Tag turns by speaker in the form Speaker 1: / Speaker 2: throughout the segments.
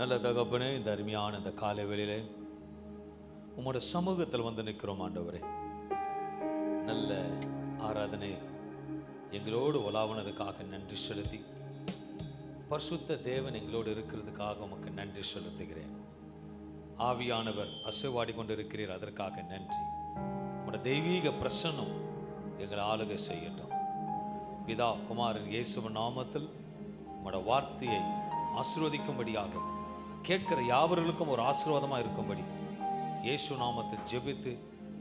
Speaker 1: நல்ல தகப்பனே, இந்த அருமையான இந்த காலை வேளையிலே உம்மோட சமூகத்தில் வந்து நிற்கிறோம் ஆண்டவரே. நல்ல ஆராதனை எங்களோடு உலாவுனதுக்காக நன்றி செலுத்தி, பரிசுத்த தேவன் எங்களோடு இருக்கிறதுக்காக உமக்கு நன்றி செலுத்துகிறேன். ஆவியானவர் அசைவாடி கொண்டு இருக்கிறீர், அதற்காக நன்றி. உம்முடைய தெய்வீக பிரசன்னம் எங்களை ஆளுகை செய்யட்டும். பிதா குமாரன் இயேசுவின் நாமத்தில் உம்முடைய வார்த்தையை ஆசீர்வதிக்கும்படியாக, கேட்கிற யாவர்களுக்கும் ஒரு ஆசீர்வாதமாக இருக்கும்படி இயேசு நாமத்தில் ஜெபித்து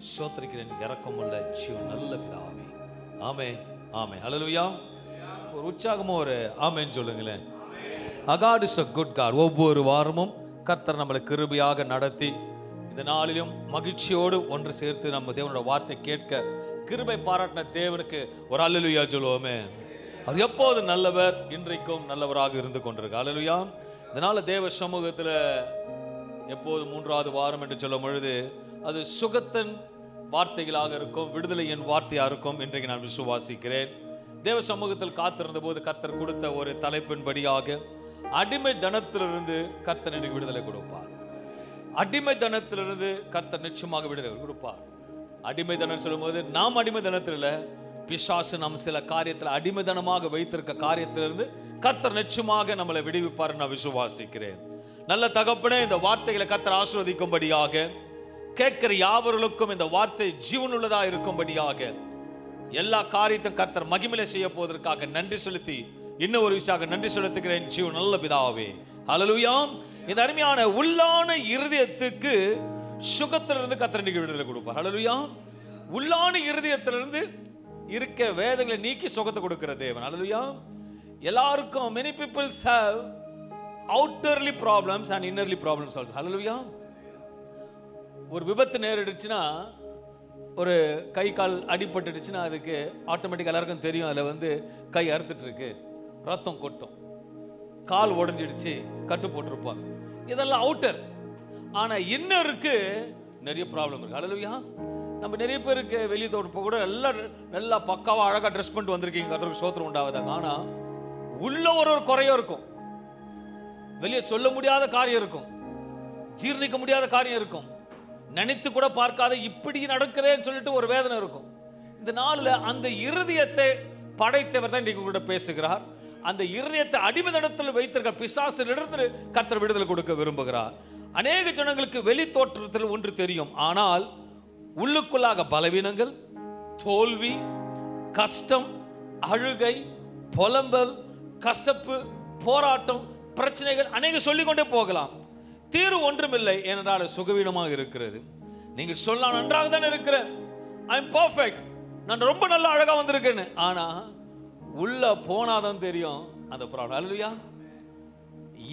Speaker 1: ஸ்தோத்திரிக்கிறேன். இரக்கமுள்ள ஜீவன் நல்ல பிதாவே, ஆமென் ஆமென். ஹல்லேலூயா. ஒரு உற்சாகமா ஒரு ஆமென் சொல்லுங்களேன். God is a good God. ஒவ்வொரு வாரமும் கர்த்தர் நம்மளை கிருபையாக நடத்தி இந்த நாளிலும் மகிழ்ச்சியோடு ஒன்று சேர்த்து நம்ம தேவனோட வார்த்தை கேட்க கிருபை பாராட்டின தேவனுக்கு ஒரு ஹல்லேலூயா சொல்லுவோமே. அவர் எப்போது நல்லவர், இன்றைக்கும் நல்லவராக இருந்து கொண்டிருக்க. ஹல்லேலூயா. இதனால தேவ சமூகத்தில் எப்போது மூன்றாவது வாரம் என்று சொல்லும் பொழுது அது சுகத்தின் வார்த்தைகளாக இருக்கும், விடுதலையின் வார்த்தையாக இருக்கும். இன்றைக்கு நான் விசுவாசிக்கிறேன். தேவ சமூகத்தில் காத்திருந்த போது கர்த்தர் கொடுத்த ஒரு தலைப்பின்படியாக அடிமை தனத்திலிருந்து கர்த்தர் இன்றைக்கு விடுதலை கொடுப்பார். அடிமை தனத்திலிருந்து கர்த்தர் நிச்சயமாக விடுதலை கொடுப்பார். அடிமை தனம் சொல்லும்போது நாம் அடிமை தனத்தில், பிசாசு நாம் சில காரியத்தில் அடிமைதனமாக வைத்திருக்க காரியத்திலிருந்து கர்த்தர் நிச்சயமாக நம்மளை விடுவிப்பார். நான் விசுவாசிக்கிறேன். நல்ல தகப்பனே, இந்த வார்த்தைகளை கர்த்தர் ஆசீர்வதிக்கும்படியாக, கேட்கிற யாவர்களுக்கும் இந்த வார்த்தை ஜீவனுள்ளதா இருக்கும்படியாக, எல்லா காரியத்தையும் கர்த்தர் மகிமையிலே செய்ய போவதற்காக நன்றி செலுத்தி இன்னும் ஒரு விஷயம் நன்றி செலுத்துகிறேன். ஜீவன் நல்ல பிதாவே, ஹல்லேலூயா. இந்த அருமையான உள்ளான இருதயத்துக்கு சுகத்திலிருந்து கர்த்தர் இன்னைக்கு விடுதலை கொடுப்பார். ஹல்லேலூயா. உள்ளான இருதயத்திலிருந்து இருக்க வேதங்களை நீக்கி சுகத்தை கொடுக்கிற தேவன். ஹல்லேலூயா. எல்லாருக்கும் many people have outwardly problems and innerly problems also. ஹல்லேலூயா. ஒரு விபத்து நேரிடுச்சுன்னா, ஒரு கை கால் அடிபட்டுடுச்சுன்னா அதுக்கு ஆட்டோமேட்டிக் எல்லாருக்கும் தெரியும், அதில் கை அறுத்துட்டு இருக்கு, ரத்தம் கொட்டும், கால் உடஞ்சிடுச்சு, கட்டு போட்டிருப்பாங்க. இதெல்லாம் அவுட்டர். ஆனால் இன்னருக்கு நிறைய ப்ராப்ளம் இருக்கு. ஹல்லேலூயா. நம்ம நிறைய பேருக்கு வெளியே தோட்டப்போ கூட நல்லா பக்காவாக அழகாக ட்ரெஸ் பண்ணிட்டு வந்திருக்கீங்க, கர்த்தருக்கு ஸ்தோத்திரம் உண்டாவதாக. ஆனால் உள்ள ஒரு குறையும் இருக்கும், வெளியே சொல்ல முடியாத காரியம் இருக்கும், ஜீர்ணிக்க முடியாத காரியம் இருக்கும், நினைத்து கூட பார்க்காத இப்படி நடக்குதேன்னு சொல்லிட்டு ஒரு வேதனை இருக்கும். இந்த நாளில் அந்த இருதயத்தை படைத்தவர் தான் இன்றைக்கு கூட பேசுகிறார். அந்த இருதயத்தை அடிமைதனத்தில் வைத்திருக்க பிசாசிலிருந்து கர்த்தர் விடுதலை கொடுக்க விரும்புகிறார். அநேக ஜனங்களுக்கு வெளி தோற்றத்தில் ஒன்று தெரியும், ஆனால் உள்ளுக்குள்ளாக பலவீனங்கள், தோல்வி, கஷ்டம், அழுகை, புலம்பல், கசப்பு, போராட்டம், பிரச்சனைகள் அநேக சொல்லிக்கொண்டே போகலாம். தீர்வு ஒன்றுமில்லை, ஏனென்றால் சுகவீனமாக இருக்கிறது. நீங்கள் சொல்லலாம், நன்றாக தான் இருக்கிறேன், ஐ எம் பர்ஃபெக்ட், நான் ரொம்ப நல்லா அழகா வந்திருக்கேன்னு. ஆனா உள்ள போனாதான் தெரியும் அந்த ப்ராப்ளம். ஹல்லேலூயா.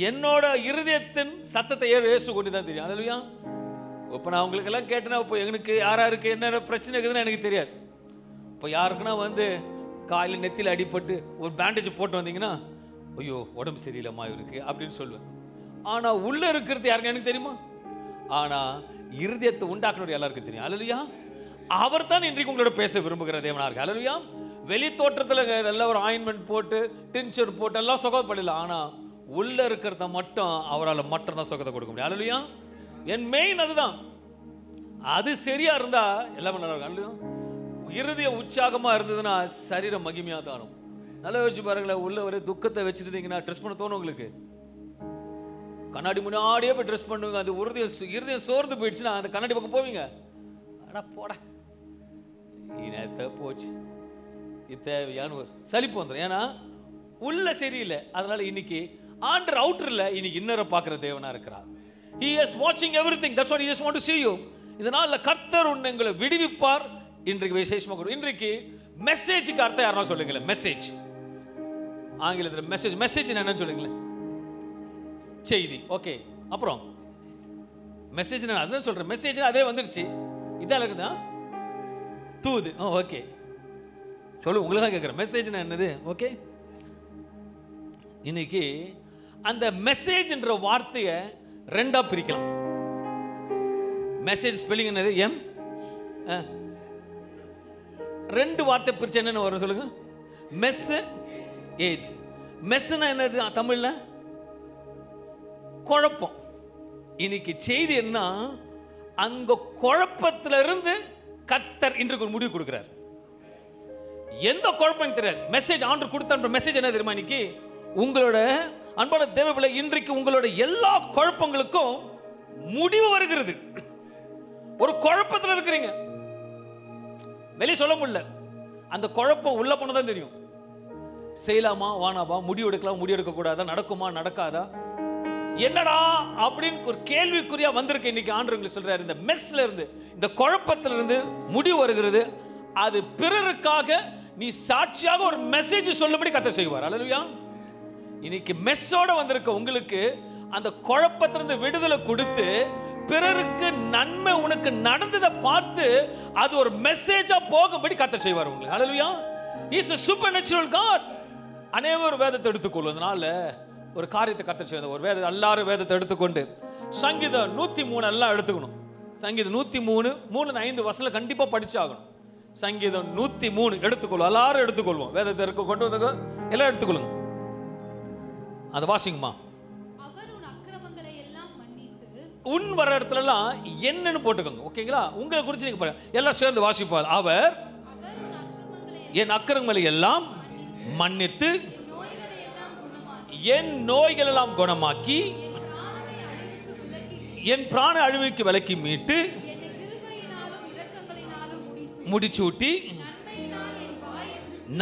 Speaker 1: என்னோட இருதயத்தின் சத்தத்தை இயேசு கொண்டு தான் தெரியும். ஹல்லேலூயா. இப்போ நான் உங்களுக்கு எல்லாம் கேட்டேன்னா, இப்போ எனக்கு யாராருக்கு என்ன பிரச்சனை இருக்குதுன்னு எனக்கு தெரியாது. இப்போ யாருக்குன்னா காலையில் நெத்தியில் அடிபட்டு ஒரு பேண்டேஜ் போட்டு வந்தீங்கன்னா, ஐயோ உடம்பு சரியில்லைம்மா இருக்கு அப்படின்னு சொல்லுவேன். ஆனால் உள்ள இருக்கிறது யாருக்கு எனக்கு தெரியுமா? ஆனால் இருதயத்தை உண்டாக்குனவர் எல்லாருக்கும் தெரியும். ஹல்லேலூயா. அவர் தான் இன்றைக்கு உங்களோட பேச விரும்புகிற தேவனா இருக்கு. ஹல்லேலூயா. வெளி தோற்றத்தில் எல்லாம் ஒரு ஆயின்மெண்ட் போட்டு டின்ச்சர் போட்டு எல்லாம் சுகப்படலாம், ஆனால் உள்ள இருக்கிறத மட்டும் அவரால் மட்டும் தான் சுகத்தை கொடுக்க முடியும். ஹல்லேலூயா. என் மெயின் அதுதான். அது சரியா இருந்தா எல்லாம் நல்லா இருக்கும். ஹல்லேலூயா. இருதயம் உற்சாகமா இருந்ததுன்னா சரீரம் மகிமையா தானும். நல்லா யோசிச்சு பாருங்களேன். உள்ள ஒரு துக்கத்தை வச்சிருந்தீங்கன்னா ட்ரெஸ் பண்ண தோணும் உங்களுக்கு. கண்ணாடி முன்னாடியே போய் ட்ரெஸ் பண்ணுங்க. அது இருதயம் சோர்ந்து போயிடுச்சுன்னா அந்த கண்ணாடி பக்கம் போவீங்க. ஆனா போட இனத்தை போச்சு, இது தேவையான ஒரு சலிப்பு வந்துடும். ஏன்னா உள்ள சரியில்லை. அதனால இன்னைக்கு ஆண்டர் அவுட்டர்ல இன்னைக்கு இன்னரை பார்க்கிற தேவனா இருக்கிறார். He is watching everything. That's what he just want to see you. இதனால கர்த்தர் உங்களை விடுவிப்பார். இன்றைக்கு விசேஷமாக இன்றைக்கு மெசேஜுக்கு அர்த்தம் யாரா சொல்லுங்களேன். மெசேஜ் ஆங்கிலத்தில் மெசேஜ் என்னன்னு சொல்லுங்களேன். செய்தி. ஓகே. அப்புறம் மெசேஜ் நான் அதான் சொல்றேன். மெசேஜ் அதே வந்துருச்சு. இதான் இருக்குதா தூது. ஓகே சொல்லு, உங்களுக்கு தான் கேட்குறேன். மெசேஜ்னா என்னது? ஓகே. இன்னைக்கு அந்த மெசேஜ்ன்ற வார்த்தையை ரெண்டா பிரிக்கலாம். மெசேஜ் ஸ்பெல்லிங் என்னது? எம். ரெண்டு வார்த்தை பிரிச்சு என்னன்னு வரும் சொல்லுங்க. Mess age. மெஸ்னா என்னது தமிழ்ல? குழப்பம். இன்னைக்கு செய்தி என்ன, அந்த குழப்பத்திலிருந்து கர்த்தர் இன்றைக்கு ஒரு முடிவு கொடுக்கிறார். எந்த குழப்பம் தெரியாது. மெசேஜ் ஆண்டவர் கொடுத்த மெசேஜ் என்ன தெரியுமா? இன்னைக்கு உங்களோட அன்பான தேவ பிள்ளை, இன்றைக்கு உங்களோட எல்லா குழப்பங்களுக்கும் முடிவு வருகிறது. ஒரு குழப்பத்தில் இருக்கிறீங்க, வெளியே சொல்ல முடியல. அந்த குழப்பம் உள்ள போனதான் தெரியும். செய்யலாமா வானாவா, முடிவு எடுக்கலாம் முடிவு எடுக்க கூடாதா, நடக்குமா நடக்காதா, என்னடா அப்படின்னு ஒரு கேள்விக்குறியா வந்திருக்க. இன்னைக்கு ஆண்டவர் உங்களுக்கு சொல்றாரு, இந்த மெஸ்ல இருந்து, இந்த குழப்பத்திலிருந்து முடிவு வருகிறது. அது பிறருக்காக நீ சாட்சியாக ஒரு மெசேஜ் சொல்லும்படி கர்த்தர் செய்வார். அல்லேலூயா. இன்னைக்கு மெஸ்ஸோட வந்திருக்க உங்களுக்கு அந்த குழப்பத்திலிருந்து விடுதலை கொடுத்து பிறருக்கு நன்மை உனக்கு நடந்ததை பார்த்து அது ஒரு மெசேஜா போகும்படி கர்த்தர் செய்வார் உங்களுக்கு. அல்லேலூயா. He is a supernatural God. அநேகர் வேதத்தை எடுத்துக்கொள்வதனால ஒரு காரியத்தை கர்த்தர் செய்வார். ஒரு வேத எல்லாரும் வேதத்தை எடுத்துக்கொண்டு சங்கீதம் 103 எல்லாம் எடுத்துக்கணும். சங்கீதம் 103 5 கண்டிப்பா படிச்சாகணும். சங்கீதம் 103 எடுத்துக்கொள்வோம். எல்லாரும் எடுத்துக்கொள்வோம். வேதத்தை இருக்க கொண்டு வந்து எல்லாம் எடுத்துக்கொள்ளுங்க. அதை வாசிங்கம்மா. உன் வர இடத்துல எல்லாம் என்னன்னு போட்டுக்கோங்க. ஓகேங்களா? உங்களை குறிச்சு நீங்க பாருங்க, எல்லாம் சேர்ந்து வாசிப்பார். அவர் என் அக்கிரமங்களை எல்லாம் மன்னித்து என் நோய்கள் எல்லாம் குணமாக்கி என் பிராண அழிவுக்கு விலக்கி மீட்டு முடிச்சூட்டி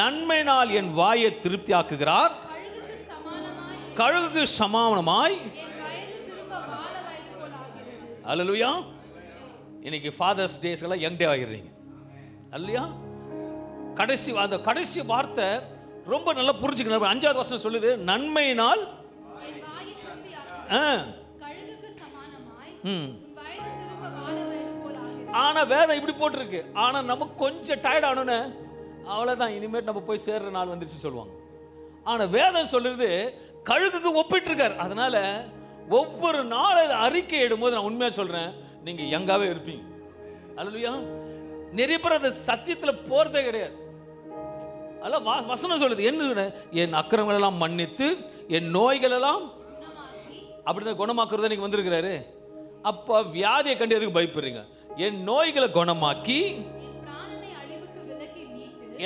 Speaker 1: நன்மையினால் என் வாயை திருப்தி ஆக்குகிறார். கழுகுக்கு சமானமாய். அல்லேலூயா. இன்னைக்கு ஃபாதர்ஸ் டேஸ் எல்லாம் யங் டே ஆகிடுறீங்க. அல்லையா? கடைசி அந்த கடைசி வார்த்தை ரொம்ப நல்லா புரிஞ்சுக்கணும். 5வது வசனம் சொல்லுது, நன்மையினால் ஆனா வேதம் இப்படி போட்டிருக்கு. ஆனா நமக்கு கொஞ்சம் டயர்ட் ஆனோன்னு அவ்வளவுதான், இனிமேல் நம்ம போய் சேர்ற நாள் வந்துருச்சு சொல்லுவாங்க. ஆனா வேதம் சொல்லுது கழுகுக்கு ஒப்பிட்டு இருக்கார். அதனால ஒவ்வொரு நாள் அறிக்கை இடும்போது நான் உண்மையா சொல்றேன், நீங்க யங்காவே இருப்பீங்க. அல்லேலூயா. நிறைய பேர் அந்த சத்தியத்துல போறதே கிடையாது. அதெல்லாம் வசனம் சொல்லுது, என்ன என் அக்கிரமங்கள் எல்லாம் மன்னித்து என் நோய்கள் எல்லாம் அப்படிதான் குணமாக்குறத நீங்க வந்திருக்கிறாரு. அப்ப வியாதியை கண்டு எதுக்கு பயப்படுறீங்க? என் நோய்களை குணமாக்கி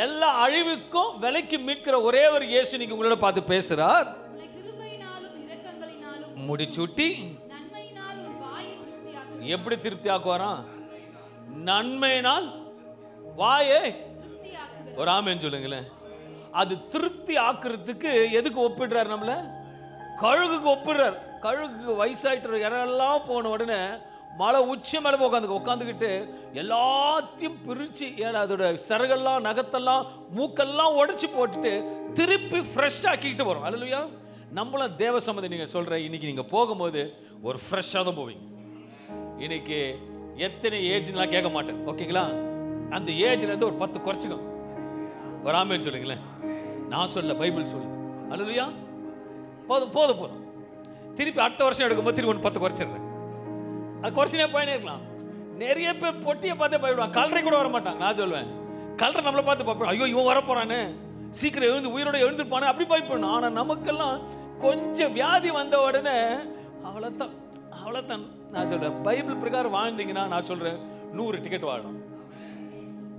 Speaker 1: எல்லா அழிவுக்கும் விலைக்கு மீட்கிற ஒரே ஒரு இயேசு நீங்க உங்களோட பார்த்து பேசுறார். முடிச்சூட்டி எப்படி திருப்தி ஆக்குவாராம்? நன்மையினால் வாயே ஒரு ஆமென் சொல்லுங்களேன். அது திருப்தி ஆக்குறதுக்கு எதுக்கு ஒப்பிடுறார்? நம்மள கழுகுக்கு ஒப்பிடுறார். கழுகுக்கு வயசாயிட்டு யாரெல்லாம் போன உடனே மலை உச்சி மேலே உட்காந்துக்கிட்டு எல்லாத்தையும் பிரிச்சு அதோட சரகெல்லாம் நகத்தெல்லாம் மூக்கெல்லாம் உடைச்சு போட்டுட்டு திருப்பி ஃப்ரெஷ் ஆக்கிக்கிட்டு வரும். அல்லேலூயா. நம்மளும் தேவ சம்மதி நீங்க சொல்ற இன்னைக்கு நீங்க போகும்போது ஒரு ஃப்ரெஷ்ஷாக தான் போவீங்க. இன்னைக்கு எத்தனை ஏஜ்லாம் கேட்க மாட்டேன். ஓகேங்களா? அந்த ஏஜ்ல இருந்து ஒரு 10 குறைச்சிக்கோ. ஒரு ஆமென் சொல்லுங்களேன். நான் சொல்ல, பைபிள் சொல்லுது. அல்லேலூயா. போதும் போதும் போதும். திருப்பி அடுத்த வருஷம் எடுக்கும்போது திருப்பி 10 குறைச்சிடுறேன். அது குறைச்சினே போயினே இருக்கலாம். நிறைய பேர் பொட்டியை பார்த்து பயப்படுவாங்க. கலரை கூட வர மாட்டாங்க. நான் சொல்லுவேன், கலரை நம்மளை பார்த்து பார்ப்போம், ஐயோ இவன் வரப்போறானே, சீக்கிரம் எழுந்து உயிரோட எழுந்துருப்பானே, அப்படி பயப்படணும். ஆனால் நமக்கெல்லாம் கொஞ்சம் வியாதி வந்த உடனே அவ்வளோதான் அவ்வளோதான். நான் சொல்றேன், பைபிள் பிரகாரம் வாழ்ந்தீங்கன்னா நான் சொல்றேன் 100 டிக்கெட் வாழணும்,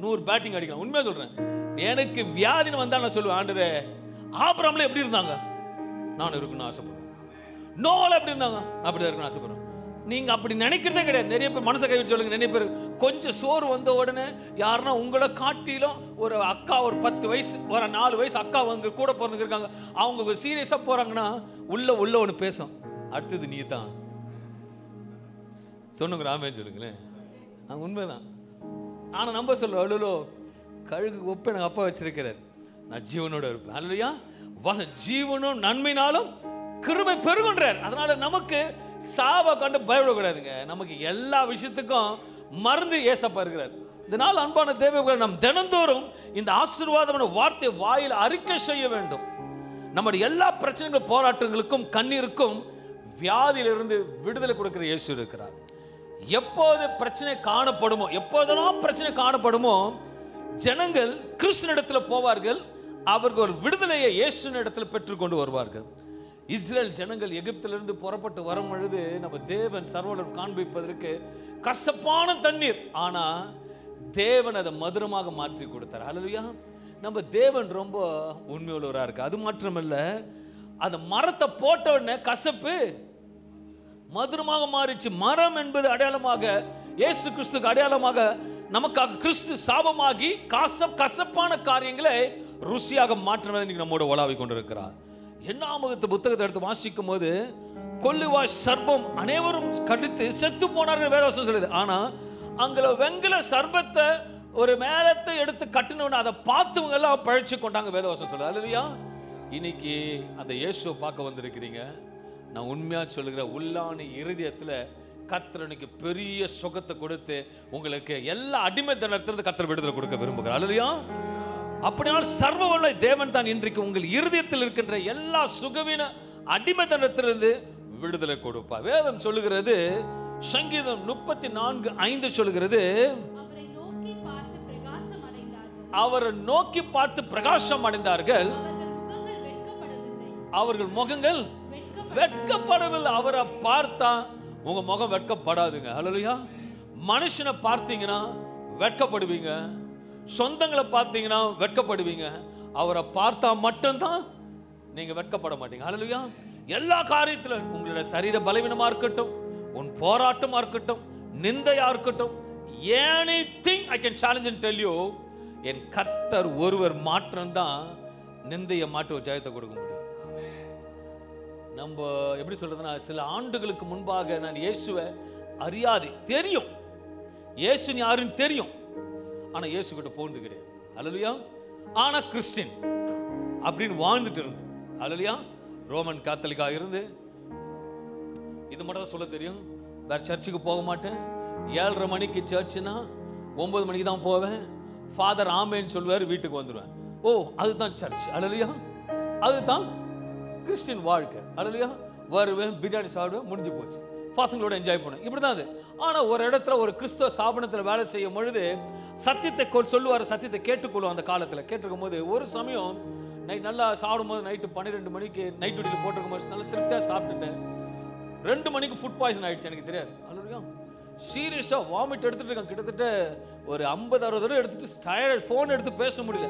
Speaker 1: 100 பேட்டிங் அடிக்கலாம். உண்மையாக சொல்றேன். எனக்கு வியாதின்னு வந்தா நான் சொல்லுவேன், ஆண்டவரே ஆபிரகாம்ல எப்படி இருந்தாங்க, நான் இருக்கணும்னு ஆசைப்படுறேன். நோவால எப்படி இருந்தாங்க, நான் அப்படிதான் இருக்கணும்னு ஆசைப்படுறேன். நீங்க அப்படி நினைக்கிறதே கிடையாது. நிறைய பேர் மனசை கைவிட்டு சொல்லுங்க. நிறைய பேர் கொஞ்சம் சோறு வந்த உடனே யாருன்னா உங்களை காட்டிலும் ஒரு அக்கா, ஒரு 10 வயசு, ஒரு 4 வயசு அக்கா வந்து கூட பிறந்து இருக்காங்க, அவங்க சீரியஸா போறாங்கன்னா உள்ள ஒன்று பேசும், அடுத்தது நீ தான் சொன்னுங்க. ராமே சொல்லுங்களேன், உண்மைதான். ஆனா நம்ம சொல்லுவோம், அவ்வளோ கழுகு ஒப்ப எனக்கு அப்பா வச்சிருக்கிறார், நான் ஜீவனோட இருப்பேன். அல்லையா, ஜீவனும் நன்மைனாலும் கிருபை பெருகுன்றார். அதனால நமக்கு சாவை கண்டு பயப்படக்கூடாதுங்க. நமக்கு எல்லா விஷயத்துக்கும் மருந்து ஏசப்பா இருக்கிறார். இதனால் அன்பான தேவர்கள், நாம் தினந்தோறும் இந்த ஆசீர்வாதமான வார்த்தை வாயில் அறிக்கை செய்ய வேண்டும். நம்முடைய எல்லா பிரச்சனைகள், போராட்டங்களுக்கும், கண்ணீருக்கும் வியாதியிலிருந்து விடுதலை கொடுக்கிற இயேசு இருக்கிறார். எப்போது பிரச்சனை காணப்படுமோ, எப்போதெல்லாம் பிரச்சனை காணப்படுமோ, ஜனங்கள் கிறிஸ்துவினிடத்தில் போவார்கள். அவர்கள் ஒரு விடுதலையை இயேசுவின் இடத்தில் பெற்றுக்கொண்டு வருவார்கள். இஸ்ரேல் ஜனங்கள் எகிப்திலிருந்து புறப்பட்டு வரும் பொழுது நம்ம தேவன் சர்வலர் காண்பிப்பதற்கு கசப்பான தண்ணீர், ஆனா தேவன் அதை மதுரமாக மாற்றி கொடுத்தார். அல்லேலூயா. நம்ம தேவன் ரொம்ப உண்மையுள்ளவராக இருக்கு. அது மாத்திரமல்ல, அந்த மரத்தை போட்ட உடனே கசப்பு மதுரமாக மாறிச்சு. மரம் என்பது அடையாளமாக, இயேசு கிறிஸ்துக்கு அடையாளமாக, நமக்காக கிறிஸ்து சாபமாகி கசப்பான காரியங்களை ருசியாக மாற்றினதை இன்னைக்கு நம்மோட உலாவி கொண்டிருக்கிறார். என்னாமத்து புத்தகத்தை எடுத்து வாசிக்கும் போது கொல்லுவாய் சர்ப்பம் அனைவரும் கடித்து செத்து போனார்கள் வேதவசனம் சொல்லுது. ஆனா அங்கே வெங்கல சர்ப்பத்தை ஒரு மேலத்தை எடுத்து கட்டினவன அதை பார்த்தவங்க எல்லாம் பழிச்சு கொண்டாங்க வேதவசனம் சொல்லுது. அல்லேலூயா. இன்னைக்கு அந்த இயேசுவை பார்க்க வந்திருக்கிறீங்க. நான் உண்மையா சொல்லுகிற உள்ளான இருதயத்துல கர்த்தருக்கு பெரிய சுகத்தை கொடுத்து உங்களுக்கு எல்லா அடிமைத்தனத்திலிருந்து கர்த்தர் விடுதலை கொடுக்க விரும்புகிறார். அல்லேலூயா. அப்படினால் சர்வ வல்ல தேவன் தான் இன்றைக்கு உங்கள் இருதயத்தில் இருக்கின்ற எல்லா சுகவீன அடிமைத்தனத்திலிருந்து விடுதலை கொடுப்பார். வேதம் சொல்லுகிறது, சங்கீதம் 34:5 சொல்லுகிறது, அவரை நோக்கி பார்த்து பிரகாசம் அடைந்தார்கள், அவர்கள் முகங்கள் வெட்கப்படவில்லை. அவரை பார்த்தா உங்க முகம் வெட்கப்படாதுங்க. அல்லேலூயா. மனுஷனை பார்த்தீங்கன்னா வெட்கப்படுவீங்க, சொந்தங்களை பார்த்தீங்கன்னா வெட்கப்படுவீங்க, அவரை பார்த்தா மட்டும்தான் நீங்க வெட்கப்பட மாட்டீங்க. அல்லேலூயா. எல்லா காரியத்திலும் உங்களுடைய சரீர பலவீனமா இருக்கட்டும், உன் போராட்டமா இருக்கட்டும், நிந்தையா இருக்கட்டும், anything I can challenge and tell you, என் கர்த்தர் ஒருவர் மாற்றம் தான் நிந்தையை மாற்றி ஒரு ஜெயத்தை கொடுக்க முடியும். நம்ம எப்படி சொல்றதுன்னா, சில ஆண்டுகளுக்கு முன்பாக நான் இயேசுவை அறியாதே, தெரியும் இயேசு யாருன்னு தெரியும், ஆனா இயேசு கிட்ட போனது கிடையாது. அல்லேலூயா. ஆனா கிறிஸ்டின் அப்படின்னு வாழ்ந்துட்டு இருந்தேன். அல்லேலூயா. ரோமன் காத்தலிக்காக இருந்து இது மட்டும் தான் சொல்ல தெரியும், வேற சர்ச்சுக்கு போக மாட்டேன். 7:30 மணிக்கு சர்ச்சுனா 9 மணிக்கு தான் போவேன். ஃபாதர் ஆமேன்னு சொல்லுவார், வீட்டுக்கு வந்துடுவேன். ஓ, அதுதான் சர்ச். அல்லேலூயா. அதுதான் கிறிஸ்டின் வாழ்க்கை. அல்லேலூயா. வருவேன், பிரியாணி சாப்பிடுவேன், முடிஞ்சு போச்சு, பசங்களோட என்ஜாய் பண்ணுவேன், இப்படிதான் அது. ஆனா ஒரு இடத்துல ஒரு கிறிஸ்தவ ஸ்தாபனத்தில் வேலை செய்யும் பொழுது சத்தியத்தை சொல்லுவார், சத்தியத்தை கேட்டுக்கொள்ளும். அந்த காலத்தில் கேட்டிருக்கும் போது ஒரு சமயம் நைட் நல்லா சாப்பிடும்போது நைட்டு 12 மணிக்கு நைட் டியூட்டியில் போட்டிருக்கும் போது நல்லா திருப்தியாக சாப்பிட்டுட்டேன். 2 மணிக்கு ஃபுட் பாய்சன் ஆயிடுச்சு, எனக்கு தெரியாது. அல்லேலூயா. சீரியஸாக வாமிட் எடுத்துட்டு இருக்கேன். கிட்டத்தட்ட ஒரு 50-60 தடவை எடுத்துட்டு டயர்ட், ஃபோன் எடுத்து பேச முடியல.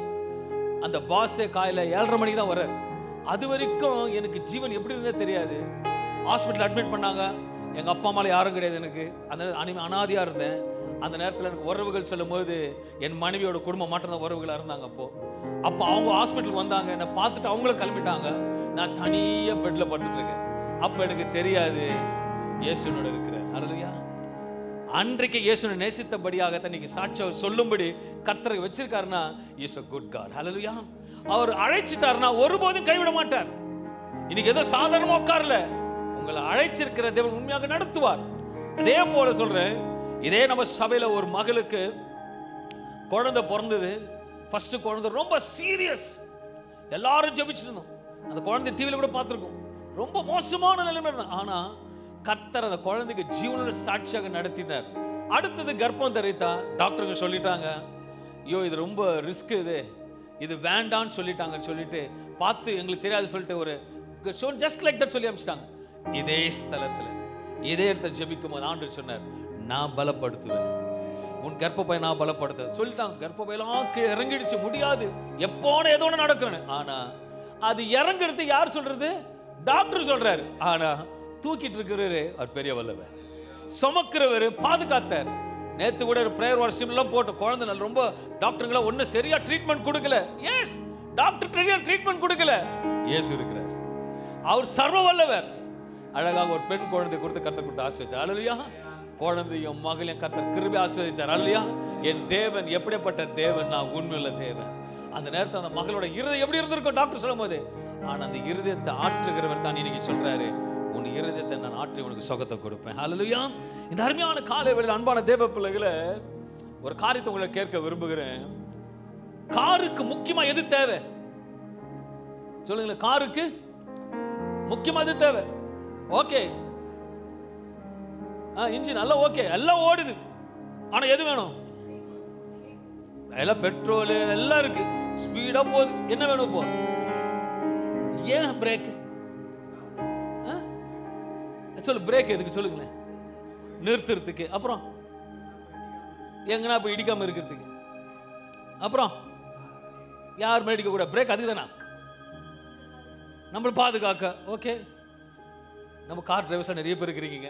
Speaker 1: அந்த பாஸே காலையில் 7:30 மணிக்கு தான் வர்றாரு. அது வரைக்கும் எனக்கு ஜீவன் எப்படி இருந்தே தெரியாது. ஹாஸ்பிட்டல் அட்மிட் பண்ணாங்க. எங்கள் அப்பா அம்மாவில் யாரும் கிடையாது எனக்கு. அந்த அனாதியாக இருந்தேன். அந்த நேரத்தில் எனக்கு உறவுகள் சொல்லும் போது என் மனைவியோட குடும்பம் மட்டும்தான் உறவுகளாக இருந்தாங்க. அப்போ அவங்க ஹாஸ்பிட்டலுக்கு வந்தாங்க, என்னை பார்த்துட்டு அவங்களும் கிளம்பிட்டாங்க. நான் தனியாக பெட்டில் படுத்துட்டு இருக்கேன். அப்போ எனக்கு தெரியாது இயேசுனோட இருக்கிறார். அல்லேலூயா. அன்றைக்கு இயேசுனை நேசித்தபடியாகத்தான் நீங்க சாட்சியம் சொல்லும்படி கர்த்தரை வச்சிருக்காருன்னா இஸ் a good God. அல்லேலூயா. அவர் அழைச்சிட்டாருன்னா ஒருபோதும் கைவிட மாட்டார். இன்னைக்கு ஏதோ சாதாரணமா உட்காரல, உங்களை அழைச்சிருக்கிற தேவன் உண்மையாக நடத்துவார். அதே போல சொல்றேன், இதே நம்ம சபையில ஒரு மகளுக்கு குழந்தை பிறந்தது. ஃபர்ஸ்ட் குழந்தை ரொம்ப சீரியஸ், எல்லாரும் ஜெபிச்சிருந்தோம். அந்த குழந்தை டிவியில கூட பார்த்துருக்கோம். ரொம்ப மோசமான நிலைமை இருந்தா, ஆனா கர்த்தர் அந்த குழந்தைக்கு ஜீவனுள்ள சாட்சியாக நடத்தினார். அடுத்தது கர்ப்பம் தரித்தா. டாக்டருங்க சொல்லிட்டாங்க, ஐயோ இது ரொம்ப ரிஸ்க், இது வேண்டான்னு சொல்லிட்டாங்கன்னு சொல்லிட்டு பார்த்து எங்களுக்கு தெரியாது சொல்லிட்டு ஒரு ஜஸ்ட் லைக் தட் சொல்லி அனுப்பிச்சிட்டாங்க. இதே ஸ்தலத்தில் இதே இடத்துல ஜெபிக்கும் போது ஆண்டவர் சொன்னார், நான் பலப்படுத்துவேன், உன் கர்ப்பப்பை நான் பலப்படுத்துவேன் சொல்லிட்டாங்க. கர்ப்பப்பையெல்லாம் இறங்கிடுச்சு, முடியாது, எப்போன்னு ஏதோ ஒன்று நடக்கணும். ஆனா அது இறங்குறது யார் சொல்றது? டாக்டர் சொல்றாரு. ஆனா தூக்கிட்டு இருக்கிறவரு அவர் பெரிய வல்லவர், சுமக்கிறவர், பாதுகாத்தார். நேத்து கூட ஒரு பிரேயர் வாட்ஸ்அப் எல்லாம் போட்டு குழந்தை ரொம்ப டாக்டருங்களா ஒன்னும் சரியா ட்ரீட்மெண்ட் கொடுக்கல. எஸ், டாக்டர் சரியா ட்ரீட்மெண்ட் கொடுக்கல. இயேசு இருக்கிறார், அவர் சர்வ வல்லவர். அழகாக ஒரு பெண் குழந்தை கொடுத்து கர்த்தர் கொடுத்து ஆசீர்வதிச்சார். அல்லேலூயா. குழந்தையும் மகளையும் கர்த்தர் கிருபை ஆசீர்வதிச்சார். அல்லேலூயா. என் தேவன் எப்படிப்பட்ட தேவன், நான் உண்மையுள்ள தேவன். அந்த நேரத்தில் அந்த மகளோட இருதயம் எப்படி இருந்திருக்கும் டாக்டர் சொல்லும் போது, ஆனா அந்த இருதயத்தை ஆற்றுகிறவர் தான் இன்னைக்கு சொல்றாரு, உன் இருதயத்தை நான் ஆற்றி உனக்கு சுகத்தை கொடுப்பேன். அல்லேலூயா. இந்த அருமையான காலை வேளையில் அன்பான தேவ பிள்ளைகளை ஒரு காரியத்தை உங்களை கேட்க விரும்புகிறேன். காருக்கு முக்கியமா எது தேவை சொல்லுங்களேன்? காருக்கு முக்கியமா எது தேவை? ஓகே, இன்ஜின் எல்லாம் ஓகே, எல்லாம் ஓடுது, ஆனா எது வேணும்? எல்லாம் பெட்ரோல் எல்லாம் இருக்கு, ஸ்பீடா போகுது, என்ன வேணும் இப்போ? ஏன் பிரேக்? சொல்லு, பிரேக் எதுக்கு சொல்லுங்களேன்? நிறுத்துறதுக்கு. அப்புறம் எங்கன்னா போய் இடிக்காம இருக்கிறதுக்கு. அப்புறம் யார் மேல இடிக்க கூட. பிரேக் அதுதானா? நம்மளை பாதுகாக்க. ஓகே, நம்ம கார் டிரைவர்ஸா நிறைய பேர் இருக்கிறீங்க.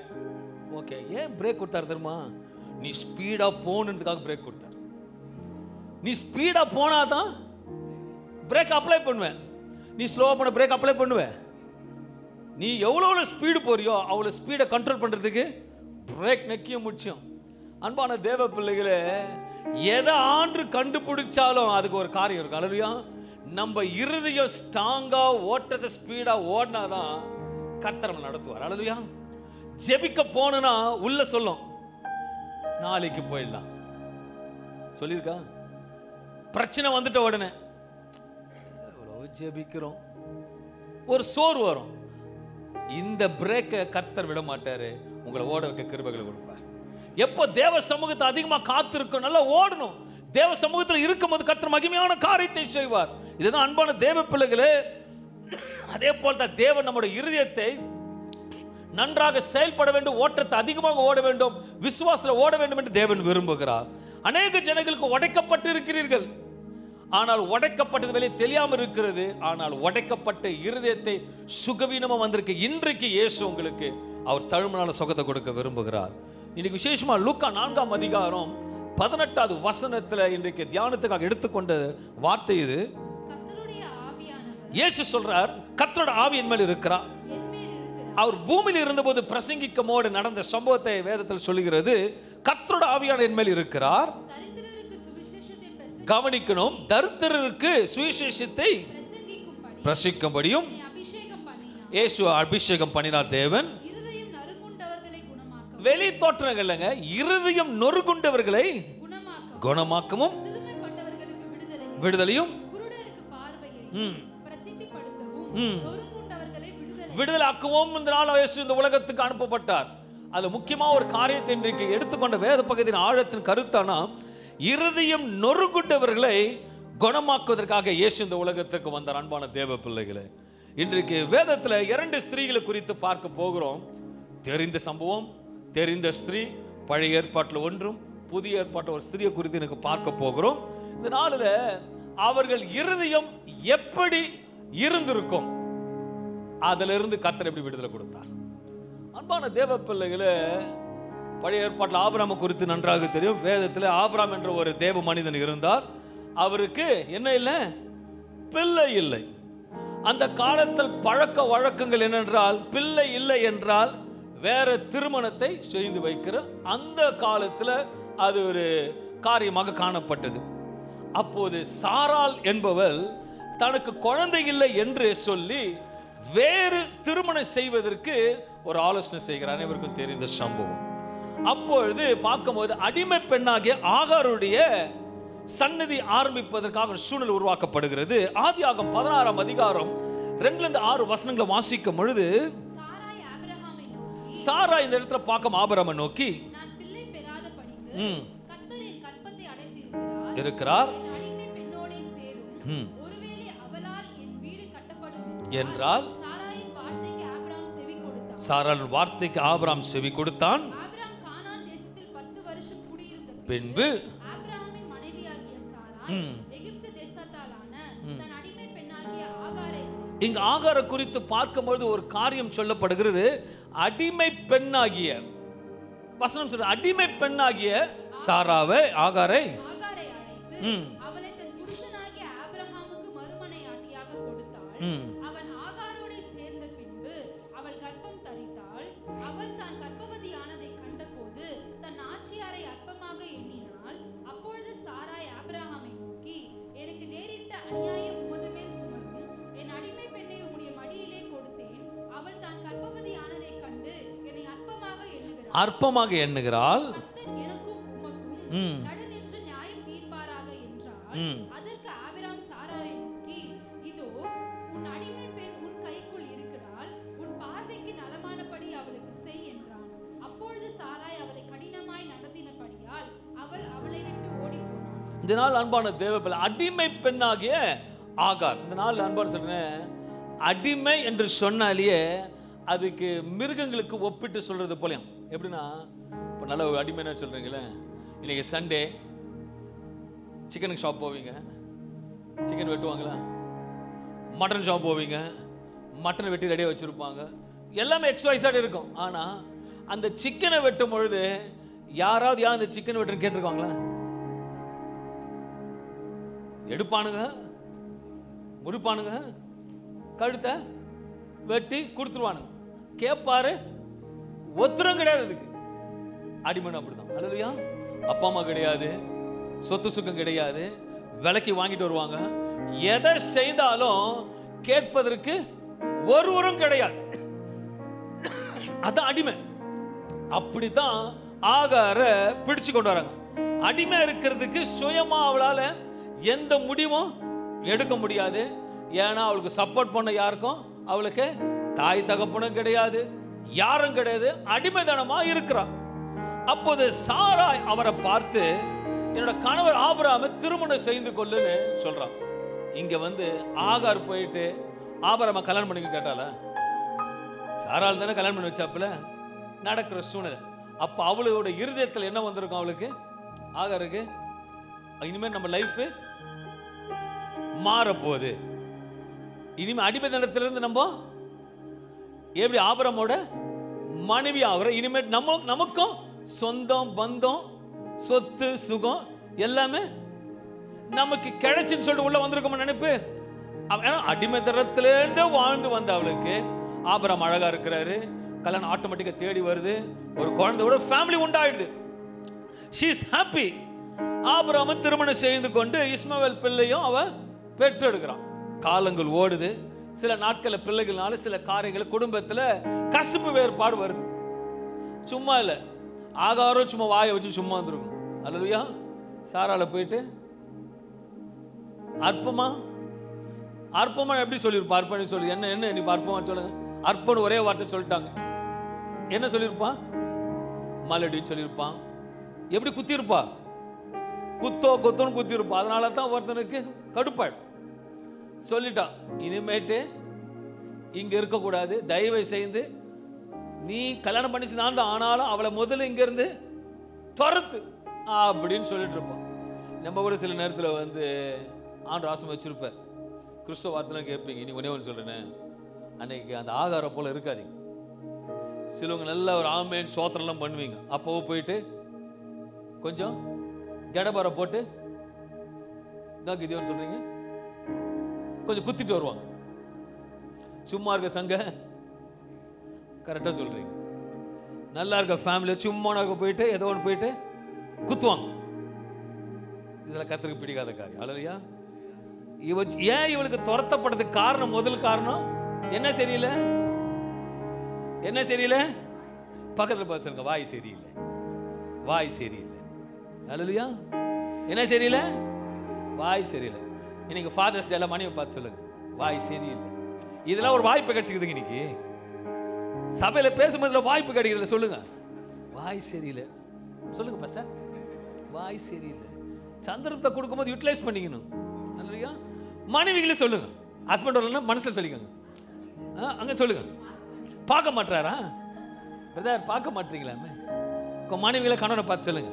Speaker 1: ஓகே, ஏன் பிரேக் கொடுத்தாரு தெரியுமா? நீ ஸ்பீடா போனதுக்காக பிரேக் கொடுத்தாரு. நீ ஸ்பீடா போனாதான் பிரேக் அப்ளை பண்ணுவேன். நீ ஸ்லோவா போன பிரேக் அப்ளை பண்ணுவேன். நீ எவ்வளோ ஸ்பீடு போறியோ அவ்வளோ ஸ்பீடை கண்ட்ரோல் பண்றதுக்கு பிரேக் நக்கியும் முக்கியம். அன்பான தேவ பிள்ளைகளே, எதை ஆண்டு கண்டுபிடிச்சாலும் அதுக்கு ஒரு காரியம் இருக்கு. அல்லேலூயா. நம்ம இருதயம் ஸ்ட்ராங்கா ஓட்டத்தை ஸ்பீடா ஓடினாதான் கர்த்தர் நடத்துவார். அல்லேலூயா. ஜெபிக்க போனா உள்ள சொல்லும், நாளைக்கு போயிடலாம் சொல்லியிருக்கா. பிரச்சனை வந்துட்ட உடனே ஜெபிக்கிறோம், ஒரு சோறு வரும். இந்த பிரேக்கை கர்த்தர் விட மாட்டாரு, உங்களை ஓட வைக்க கிருபைகளை கொடுப்பார். எப்போ தேவ சமூகத்தை அதிகமா காத்திருக்கும், நல்லா ஓடணும். தேவ சமூகத்தில் இருக்கும்போது கர்த்தர் மகிமையான காரியத்தை செய்வார். இதுதான் அன்பான தேவ பிள்ளைகளே. அதே போல் தான் தேவன் நம்முடைய இருதயத்தை நன்றாக செயல்பட வேண்டும், ஓட்டத்தை அதிகமாக ஓட வேண்டும், விசுவாசத்தில் ஓட வேண்டும் என்று தேவன் விரும்புகிறார். அநேக ஜனங்களுக்கு உடைக்கப்பட்டு இருக்கிறீர்கள், ஆனால் உடைக்கப்பட்டது வெளியே தெரியாமல் இருக்கிறது. ஆனால் உடைக்கப்பட்ட இருதயத்தை சுகவீனமா வந்திருக்கு. இன்றைக்கு இயேசு உங்களுக்கு அவர் தழும்புனால சுகத்தை கொடுக்க விரும்புகிறார். இன்னைக்கு விசேஷமா லூக்கா 4ஆம் அதிகாரம் 18வது வசனத்துல இன்றைக்கு தியானத்துக்காக எடுத்துக்கொண்ட வார்த்தை இது. இயேசு சொல்றார், கர்த்தருடைய ஆவி என் மேல் இருக்கிறார். அவர் பூமியில் இருந்தபோது பிரசங்கிக்கும்போது நடந்த சம்பவத்தை வேதத்தில் சொல்லுகிறது. கர்த்தருடைய ஆவியானவர் என் மேல் இருக்கிறார். கவனிக்கணும், தரித்திரருக்கு சுவிசேஷத்தை பிரசங்கிக்கும்படியும் இயேசு அபிஷேகம் பண்ணினார். தேவன் வெளி தோற்றங்கள் இல்லைங்க, இருதயம் நொறுங்குண்டவர்களை குணமாக்கவும் விடுதலையும் விடுதலாக்கவும் இந்த உலகத்துக்கு அனுப்பப்பட்டார். அதுல முக்கியமா ஒரு காரியத்தை இன்றைக்கு எடுத்துக்கொண்ட வேத பகுதியின் ஆழத்தின் கருத்தானா, இருதயம் நொறுங்குண்டவர்களை குணமாக்குவதற்காக இயேசு இந்த உலகத்திற்கு வந்தார். அன்பான தேவ பிள்ளைகளே, இன்றைக்கு வேதத்தில் 2 ஸ்திரீகளை குறித்து பார்க்க போகிறோம். தெரிந்த சம்பவம், தெரிந்த ஸ்திரீ. பழைய ஏற்பாட்டில் ஒன்றும் புதிய ஏற்பாட்டில் ஒரு ஸ்திரீயை குறித்து எனக்கு பார்க்க போகிறோம். இந்த நாளில் அவர்கள் இருதயம் எப்படி இருந்திருக்கும், அதிலிருந்து கர்த்தர் எப்படி விடுதலை கொடுத்தார். அன்பான தேவ பிள்ளைகளே, பழைய ஏற்பாட்டில் ஆபிரகாமை குறித்து நன்றாக தெரியும். வேதத்தில் ஆபிரகாம் என்ற ஒரு தேவ மனிதன் இருந்தார். அவருக்கு என்ன இல்லை? பிள்ளை இல்லை. அந்த காலத்தில் பழக்க வழக்கங்கள் என்னென்றால், பிள்ளை இல்லை என்றால் வேற திருமணத்தை செய்து வைக்கிற அந்த காலத்தில் அது ஒரு காரியமாக காணப்பட்டது. அப்போது சாராள் என்பவள் தனக்கு குழந்தை இல்லை என்று சொல்லி வேறு திருமணம் செய்வதற்கு ஒரு ஆலோசனை செய்கிறார். அனைவருக்கும் தெரிந்த சம்பவம். அப்பொழுது பார்க்கும்போது அடிமை பெண்ணாகிய ஆகாருடைய சன்னதி ஆரம்பிப்பதற்காக ஒரு சூழ்நிலை உருவாக்கப்படுகிறது. ஆதியாகமம் 16ஆம் அதிகாரம் 2-6 வசனங்களை வாசிக்கும் பொழுது, சாரா இந்த இடத்துல பார்க்கும் ஆபிரகாமை நோக்கி இருக்கிறார் என்றால் சாராள் வார்த்தைக்கு ஆபிரகாம் செவி கொடுத்தான். பின்பு இங்கு ஆகார குறித்து பார்க்கும்போது ஒரு காரியம் சொல்லப்படுகிறது. அடிமை பெண்ணாகிய வசனம் சொல்ற, அடிமை பெண்ணாகிய சாராவை ஆகாரை அற்பமாக எண்ணுகிறாள். இதனால் அன்பான தேவப்பிள்ளை, அடிமை பெண்ணாகிய ஆகார். இந்த நாள் அன்பான சொல்றேன், அடிமை என்று சொன்னாலேயே அதுக்கு மிருகங்களுக்கு ஒப்பிட்டு சொல்றது போலயும். எப்படின்னா, இப்போ நல்ல ஒரு அடிமையான சொல்றீங்களே, இன்னைக்கு சண்டே சிக்கனுக்கு ஷாப் போவீங்க, சிக்கன் வெட்டுவாங்களா? மட்டன் ஷாப் போவீங்க, மட்டன் வெட்டி ரெடியாக வச்சிருப்பாங்க, எல்லாமே எக்ஸ்வைஸாக இருக்கும். ஆனால் அந்த சிக்கனை வெட்டும் பொழுது யாராவது அந்த சிக்கன் வெட்டுன்னு கேட்டிருக்காங்களா? எடுப்பானுங்க, முறிப்பானுங்க, கழுத்தை வெட்டி கொடுத்துருவானுங்க. கேட்பாரு, ஒத்துரம் கிடையாது. அதுக்கு அடிமன் அப்படிதான். அல்லையா? அப்பா அம்மா கிடையாது, சொத்து சுக்கம் கிடையாது, விலைக்கு வாங்கிட்டு வருவாங்க. எதை செய்தாலும் கேட்பதற்கு ஒருவரும் கிடையாது. அதான் அடிமை. அப்படித்தான் ஆகார பிடிச்சு கொண்டு வராங்க. அடிமை இருக்கிறதுக்கு சுயமா அவளால எந்த முடிவும் எடுக்க முடியாது. ஏன்னா அவளுக்கு சப்போர்ட் பண்ண யாருக்கும், அவளுக்கு தாய் தகப்பனும் கிடையாது, யாரும் கிடையாது, அடிமைதனமா இருக்கிறான். அப்போது சாராய் அவரை பார்த்து, என்னோட கணவர் ஆபிரகாமை திருமணம் செய்து கொள்ளுன்னு சொல்றான். இங்க ஆகார் போயிட்டு ஆபிரகாமை கல்யாணம் பண்ணிக்க கேட்டால, சாரால் தானே கல்யாணம் பண்ணி வச்சாப்புல. நடக்கிற சூழ்நிலை. அப்ப அவளோட இருதயத்தில் என்ன வந்திருக்கும்? அவளுக்கு, ஆகாருக்கு, இனிமேல் நம்ம லைஃப் மாறப்போகுது. இனிமே அடிமைத்தனத்திலிருந்து நம்ம எப்படி ஆபிரகாமோட மனைவி ஆகிற, இனிமேல் நமக்கும் சொந்தம் பந்தம் சொத்து சுகம் எல்லாமே நமக்கு கிடைச்சுன்னு சொல்லிட்டு உள்ள வந்திருக்கோம் நினைப்பு. அடிமைத்தனத்திலிருந்து வாழ்ந்து வந்த அவளுக்கு ஆபிரகாம் அழகா இருக்கிறாரு, கல்யாணம் ஆட்டோமேட்டிக்கா தேடி வருது, ஒரு குழந்தையோட ஃபேமிலி உண்டாயிடுது. she is happy. ஆபிரகாம் திருமணம் செய்து கொண்டு இஸ்மவேல் பிள்ளையும் அவ பெற்றெடுக்கிறான். காலங்கள் ஓடுது. சில நாட்கள் பிள்ளைகள்னால சில காரியங்கள் குடும்பத்தில் கசப்பு வேறுபாடு வருது. சும்மா இல்லை, ஆகாரம் சும்மா வாயை வச்சு சும்மா வந்துருக்கும். அல்லையா? சாரால போயிட்டு அற்பமா அற்பமா எப்படி சொல்லியிருப்பா? அற்பன்னு சொல்லி என்ன என்ன நீ அற்பமான்னு சொல்லுங்க. அற்பன்னு ஒரே வார்த்தை சொல்லிட்டாங்க. என்ன சொல்லியிருப்பான்? மலடின்னு சொல்லியிருப்பான். எப்படி குத்திருப்பா? குத்தோன்னு குத்திருப்பா. அதனால தான் ஒருத்தனுக்கு கடுப்பாயிடும். சொல்லிட்டான், இனிமேட்டு இங்க இருக்கக்கூடாது, தயவை செய்து நீ கல்யாணம் பண்ணிச்சு நான் தான், ஆனாலும் அவளை முதல்ல இங்க இருந்து துரத்து அப்படின்னு சொல்லிட்டு இருப்பான். நம்ம கூட சில நேரத்தில் ஆண்டு ஆசம் வச்சிருப்பார். கிறிஸ்தவ வார்த்தைலாம் கேட்பீங்க. நீ ஒன்னே ஒன்று சொல்றேன்னு, அன்னைக்கு அந்த ஆகாரம் போல இருக்காதீங்க. சிலவங்க நல்ல ஒரு ஆமேன் சோத்திரம்லாம் பண்ணுவீங்க. அப்போ போயிட்டு கொஞ்சம் கடபாரை போட்டு தான் கிதியோன்னு சொல்றீங்க, கொஞ்சம் குத்திட்டு வருவாங்க. சும்மா இருக்க சங்க கரெக்டாக சொல்றீங்க. நல்லா இருக்க ஃபேமிலி சும்மா போயிட்டு ஏதோ ஒன்று போயிட்டு குத்துவாங்க. இதெல்லாம் கர்த்தருக்கு பிடிக்காத காரியம். அல்லையா? ஏன் இவளுக்கு துரத்தப்படுறதுக்கு காரணம், முதல் காரணம் என்ன சரியில்லை? என்ன சரியில்லை? பக்கத்தில் பார்த்து சொல்லுங்க, வாய் சரியில்லை, வாய் சரியில்லை. அல்லையா? என்ன சரியில்லை? வாய் சரியில்லை. இன்னைக்கு ஃபாதர்ஸ் டேல மனைவி பார்த்து சொல்லுங்க, வாய் சரியில்லை. இதெல்லாம் ஒரு வாய்ப்பு கிடைச்சிக்குதுங்க. இன்னைக்கு சபையில பேசும்போதுல வாய்ப்பு கிடைக்குதுல, சொல்லுங்க வாய் சரியில்லை. சொல்லுங்க பாஸ்டர், வாய் சரியில்லை. சந்தர்ப்பத்தை கொடுக்கும்போது யூட்டிலைஸ் பண்ணிக்கணும். அல்லையா? மனைவிகளே சொல்லுங்க, ஹஸ்பண்ட் வரலன்னா மனசுல சொல்லிக்கோங்க. அங்க சொல்லுங்க, பார்க்க மாட்டாரா பிரதர்? பார்க்க மாட்டீங்களாமே. மனைவிகளை கணவனை பார்த்து சொல்லுங்க,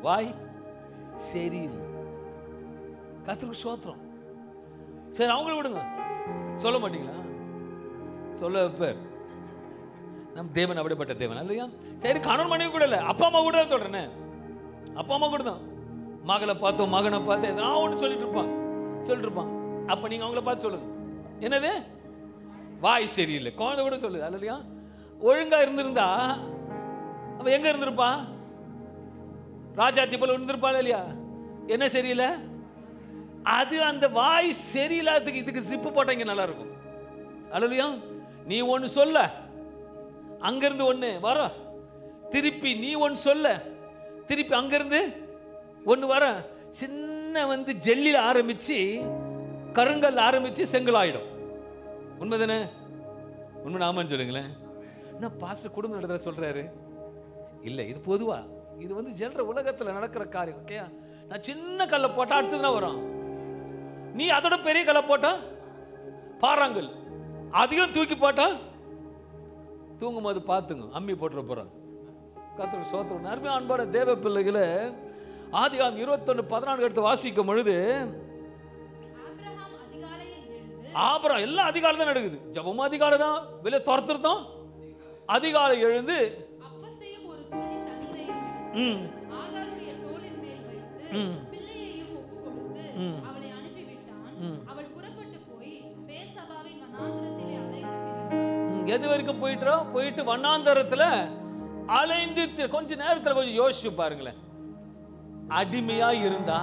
Speaker 1: வாய் சரியில்லை. கர்த்தருக்கு ஸ்தோத்திரம். சரி, அவங்கள விடுங்க, சொல்ல மாட்டீங்களா? சொல்ல வைப்பார். நம் தேவன் அப்படிப்பட்ட தேவன். இல்லையா? சரி, கணவன் மனைவி கூட இல்லை, அப்பா அம்மா கூட தான் சொல்றேன்னு. அப்பா அம்மா கூட தான் மகளை பார்த்தோம், மகனை பார்த்து எதாவது ஒன்று சொல்லிட்டு இருப்பாங்க. அப்ப நீங்க அவங்கள பார்த்து சொல்லுங்க, என்னது? வாய் சரியில்லை. குழந்தை கூட சொல்லுது. இல்லையா? ஒழுங்கா இருந்திருந்தா அவ எங்க இருந்திருப்பா? ராஜாத்தி போல இருந்திருப்பாள் இல்லையா? என்ன சரியில்லை? அது அந்த வாய் சரியில்லாததுக்கு இதுக்கு சிப்பு போட்டா நல்லா இருக்கும். அல்லையா? நீ ஒன்னு சொல்ல, அங்கிருந்து ஒண்ணு வர, திருப்பி நீ ஒன்னு சொல்ல, திருப்பி அங்கிருந்து ஒண்ணு வர. சின்ன ஜெல்லில ஆரம்பிச்சு கருங்கல் ஆரம்பிச்சு செங்கல் ஆயிடும். உண்மைதானே? உண்மை நாமன்னு சொல்லுங்களேன். என்ன பாஸ்டர் குடும்ப நடத்த சொல்றாரு? இல்ல, இது பொதுவா, இது ஜெனர உலகத்துல நடக்கிற காரியம். ஓகே, நான் சின்ன கல்லை போட்டா அடுத்ததுதான் வரும். நீ அதோட பெரிய கல்லை போட்டா பாறாங்கல், அதையும் தூக்கி போட்டா தூங்கும்போது பார்த்துங்க, அம்மி போட்டுற போகிறாங்க. கர்த்தருக்கு ஸ்தோத்திரம். அருமையான அன்பான தேவ பிள்ளைகளை, ஆதியாகமம் 21:14 எடுத்து வாசிக்கும் பொழுது ஆபிரகாம் எல்லாம் அதிகாலை தான் நடக்குது. ஜபமும் அதிகாலை தான், வெளியே துரத்துறதும் அதிகாலை எழுந்து எது வரைக்கும் போயிட்டு வண்ணாந்தரத்துல அலைந்து. கொஞ்ச நேரத்துல கொஞ்சம் யோசிச்சு பாருங்களேன். அடிமையா இருந்தா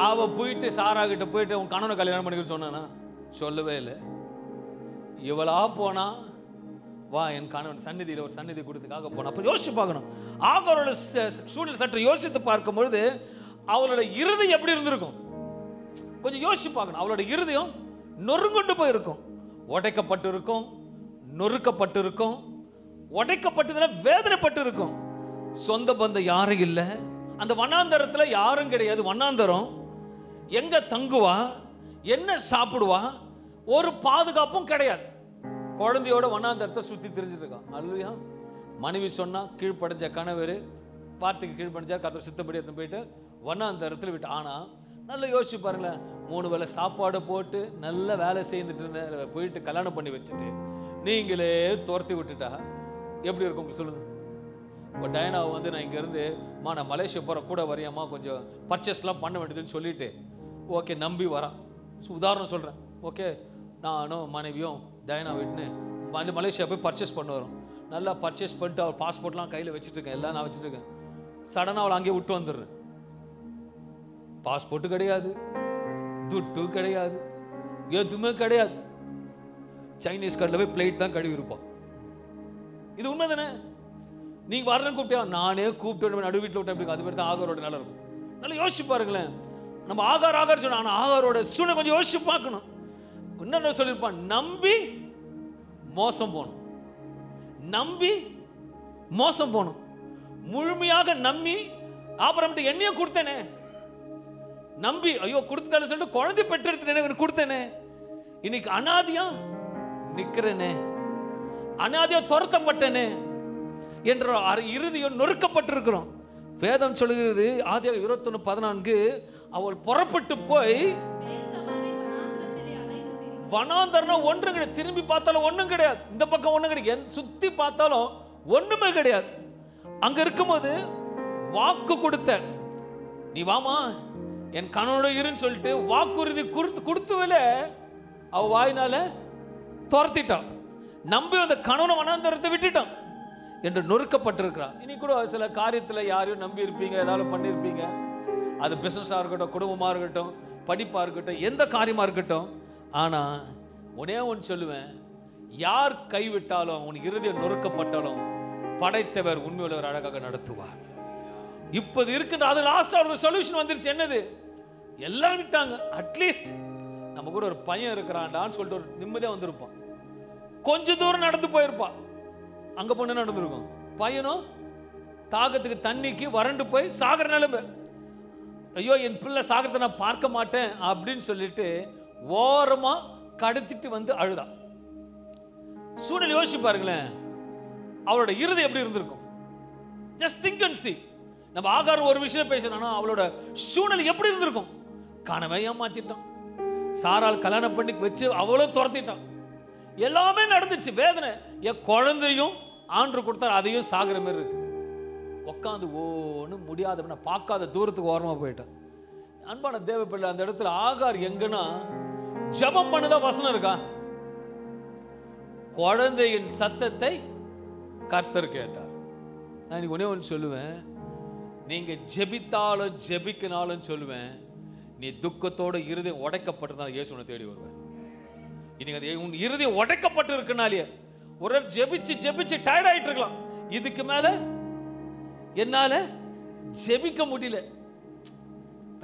Speaker 1: அவ போயிட்டு சாரா கிட்ட போயிட்டு உன் கணவனை கல்யாணம் பண்ணிக்க சொன்னானா? சொல்லவே இல்லை. இவளா போனா, வா என் கணவன் சந்நிதியில் ஒரு சந்நிதி கொடுத்துக்காக போனா. அப்ப யோசிச்சு பார்க்கணும். ஆகாரோட சூழ்நிலை சற்று யோசித்து பார்க்கும் பொழுது அவளோட இருதயம் எப்படி இருந்திருக்கும் கொஞ்சம் யோசிச்சு பார்க்கணும். அவளோட இருதயம் நொறுங்குண்டு போயிருக்கும், உடைக்கப்பட்டு இருக்கும், நொறுக்கப்பட்டு இருக்கும், உடைக்கப்பட்டதுல வேதனைப்பட்டு இருக்கும். சொந்த பந்தம் யாரும் இல்லை, அந்த வண்ணாந்தரத்துல யாரும் கிடையாது. வண்ணாந்தரம் எங்க தங்குவா, என்ன சாப்பிடுவா, ஒரு பாதுகாப்பும் கிடையாது. குழந்தையோட வண்ணாந்தரத்தை சுத்தி தெரிஞ்சுட்டு இருக்கான். அல்லையா, மனைவி சொன்னா கீழ்ப்படைஞ்ச கணவர் வார்த்தைக்கு கீழ்ப்படைஞ்சார். கர்த்தர் சித்தப்படி எடுத்து போயிட்டு வண்ணாந்தரத்தில் விட்டு. ஆனா நல்லா யோசிச்சு பாருங்களேன். 3 வேளை சாப்பாடு போட்டு நல்ல வேலை செய்துட்டு இருந்த போயிட்டு கல்யாணம் பண்ணி வச்சுட்டு நீங்களே துரத்தி விட்டுட்டா எப்படி இருக்கும் சொல்லுங்க. இப்போ டயனாவை வந்து நான் இங்கேருந்து நான் மலேசியா போகிற கூட வரையம்மா கொஞ்சம் பர்ச்சேஸ்லாம் பண்ண வேண்டியதுன்னு சொல்லிட்டு ஓகே நம்பி வரான். உதாரணம் சொல்கிறேன். ஓகே, நானும் மனைவியும் டயனா வீட்டுன்னு மலேசியா போய் பர்ச்சேஸ் பண்ண வரோம். நல்லா பர்ச்சேஸ் பண்ணிட்டு அவள் பாஸ்போர்ட்லாம் கையில் வச்சுட்டு இருக்கேன், எல்லாம் நான் வச்சுட்டு இருக்கேன். சடனாக அவளை அங்கேயே விட்டு வந்துடுறேன். பாஸ்போர்ட்டு கிடையாது, துட்டு கிடையாது, எதுவுமே கிடையாது. சைனீஸ் கடையில் போய் பிளேட் தான் கழுவி இருப்பான். இது உண்மை தானே? நீங்க வரணும் கூப்பிட்டா, நானே கூப்பிட்டு நடு வீட்டில் விட்டேன். அது மாதிரி தான் ஆகாரோட நல்லா இருக்கும். நல்லா யோசிச்சு பாருங்களேன். நம்ம ஆகார் சொன்னா, ஆனால் ஆகாரோட சூழ்நிலை கொஞ்சம் யோசிச்சு பார்க்கணும். இன்னொன்னு சொல்லியிருப்பான், நம்பி மோசம் போகணும், நம்பி மோசம் போகணும். முழுமையாக நம்பி ஆபிரகாம்கிட்ட என்னையும் கொடுத்தேனே, நம்பி ஐயோ கொடுத்துட்டான்னு சொல்லிட்டு குழந்தை பெற்றெடுத்துட்டேனே, கொடுத்தேனே, இன்னைக்கு அனாதியா நிக்கிறேனே, அனாதியா துரத்தப்பட்டேனே என்ற இறுதியும் நொறுக்கப்பட்டிருக்கிறோம். வேதம் சொல்லுகிறது ஆதியாகமம் 21:14 அவள் புறப்பட்டு போய் வனாந்தரம் ஒன்றும் கிடையாது. திரும்பி பார்த்தாலும் ஒன்றும் கிடையாது, இந்த பக்கம் ஒன்றும் கிடையாது, சுத்தி பார்த்தாலும் ஒண்ணுமே கிடையாது. அங்க இருக்கும்போது வாக்கு கொடுத்த, நீ வாமா என் கணவனோட இருன்னு சொல்லிட்டு வாக்குறுதி கொடுத்துவில அவ வாயினால துரத்திட்டான். நம்பி அந்த கணவனை வனாந்தரத்தை விட்டுட்டான் என்று நொறுக்கப்பட்டிருக்கிறான். இனி கூட சில காரியத்தில் யாரையும் நம்பி இருப்பீங்க, ஏதாவது பண்ணியிருப்பீங்க. அது பிஸ்னஸாக இருக்கட்டும், குடும்பமாக இருக்கட்டும், படிப்பாக இருக்கட்டும், எந்த காரியமாக இருக்கட்டும். ஆனால் உனே ஒன்று சொல்லுவேன், யார் கைவிட்டாலும் உன் இருதயம் நொறுக்கப்பட்டாலும் படைத்தவர் உண்மையுள்ளவர் அழகாக நடத்துவார். இப்போது இருக்குது, அது லாஸ்ட்டாக ஒரு சொல்யூஷன் வந்துருச்சு. என்னது? எல்லாரும் விட்டாங்க. அட்லீஸ்ட் நம்ம கூட ஒரு பையன் இருக்கிறான்டான்னு சொல்லிட்டு ஒரு நிம்மதியாக வந்திருப்பான். கொஞ்ச தூரம் நடந்து போயிருப்பான். அங்க பொண்ணு நடந்திருக்கும். பையனும் தாகத்துக்கு தண்ணிக்கு வறண்டு போய் சாகர நிலைமை. ஐயோ என் பிள்ளை சாகரத்தை நான் பார்க்க மாட்டேன் அப்படின்னு சொல்லிட்டு ஓரமா கடத்திட்டு வந்து அழுதான். சூழ்நிலை யோசிச்சு பாருங்களேன், அவளோட இருதயம் எப்படி இருந்திருக்கும்? Just think and see. நம்ம ஆகார் ஒரு விஷயம் பேசணும், அவளோட சூழ்நிலை எப்படி இருந்திருக்கும்? கனவை ஏமாத்திட்டான், சாரால் கல்யாணம் பண்ணி வச்சு அவளும் துரத்திட்டான், எல்லாமே நடந்துச்சு. வேதனை. என் குழந்தையும் ஆண்டு கொடுத்தாரு, அதையும் சாகிற மாதிரி இருக்கு. உட்காந்து ஓன்னு முடியாத பார்க்காத தூரத்துக்கு ஓரமா போயிட்டான். அன்பான தேவ பிள்ளை, அந்த இடத்துல ஆகார் எங்கன்னா ஜெபம் பண்ணதா வசனம் இருக்கா? குழந்தையின் சத்தத்தை கர்த்தர் கேட்டார். நான் ஒன்னே ஒன்று சொல்லுவேன், நீங்க ஜெபித்தாலும் ஜெபிக்கினாலும் சொல்லுவேன், நீ துக்கத்தோட இருதயம் உடைக்கப்பட்டிருந்தாலும் இயேசு உன்னை தேடி வருவேன். இன்னைக்கு உன் இருதயம் உடைக்கப்பட்டு இருக்கனாலே ஒரு ஜெபிச்சு ஜெபிச்சு டயர்ட் ஆயிட்டு இருக்கலாம். இதுக்கு மேல என்னால ஜெபிக்க முடியல,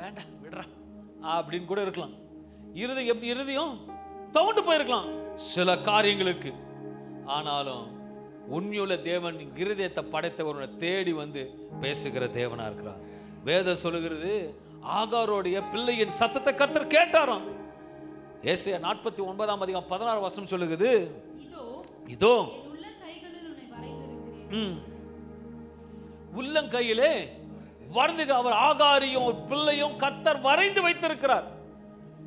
Speaker 1: வேண்டாம் விடுறா அப்படின்னு கூட இருக்கலாம். இருதயம் எப்படி இருதயம் தவுண்டு போயிருக்கலாம் சில காரியங்களுக்கு. ஆனாலும் உண்மையுள்ள தேவன் இருதயத்தை படைத்தவரை தேடி வந்து பேசுகிற தேவனா இருக்கிறார். வேதம் சொல்லுகிறது, ஆகாரோடைய பிள்ளையின் சத்தத்தை கர்த்தர் கேட்டாராம். ஏசாயா 49:16 சொல்லுகிறது, இதோ உள்ளங்கையிலே வரைந்து அவர் ஆகாரியும் ஒரு பிள்ளையும் கர்த்தர் வரைந்து வைத்திருக்கிறார்.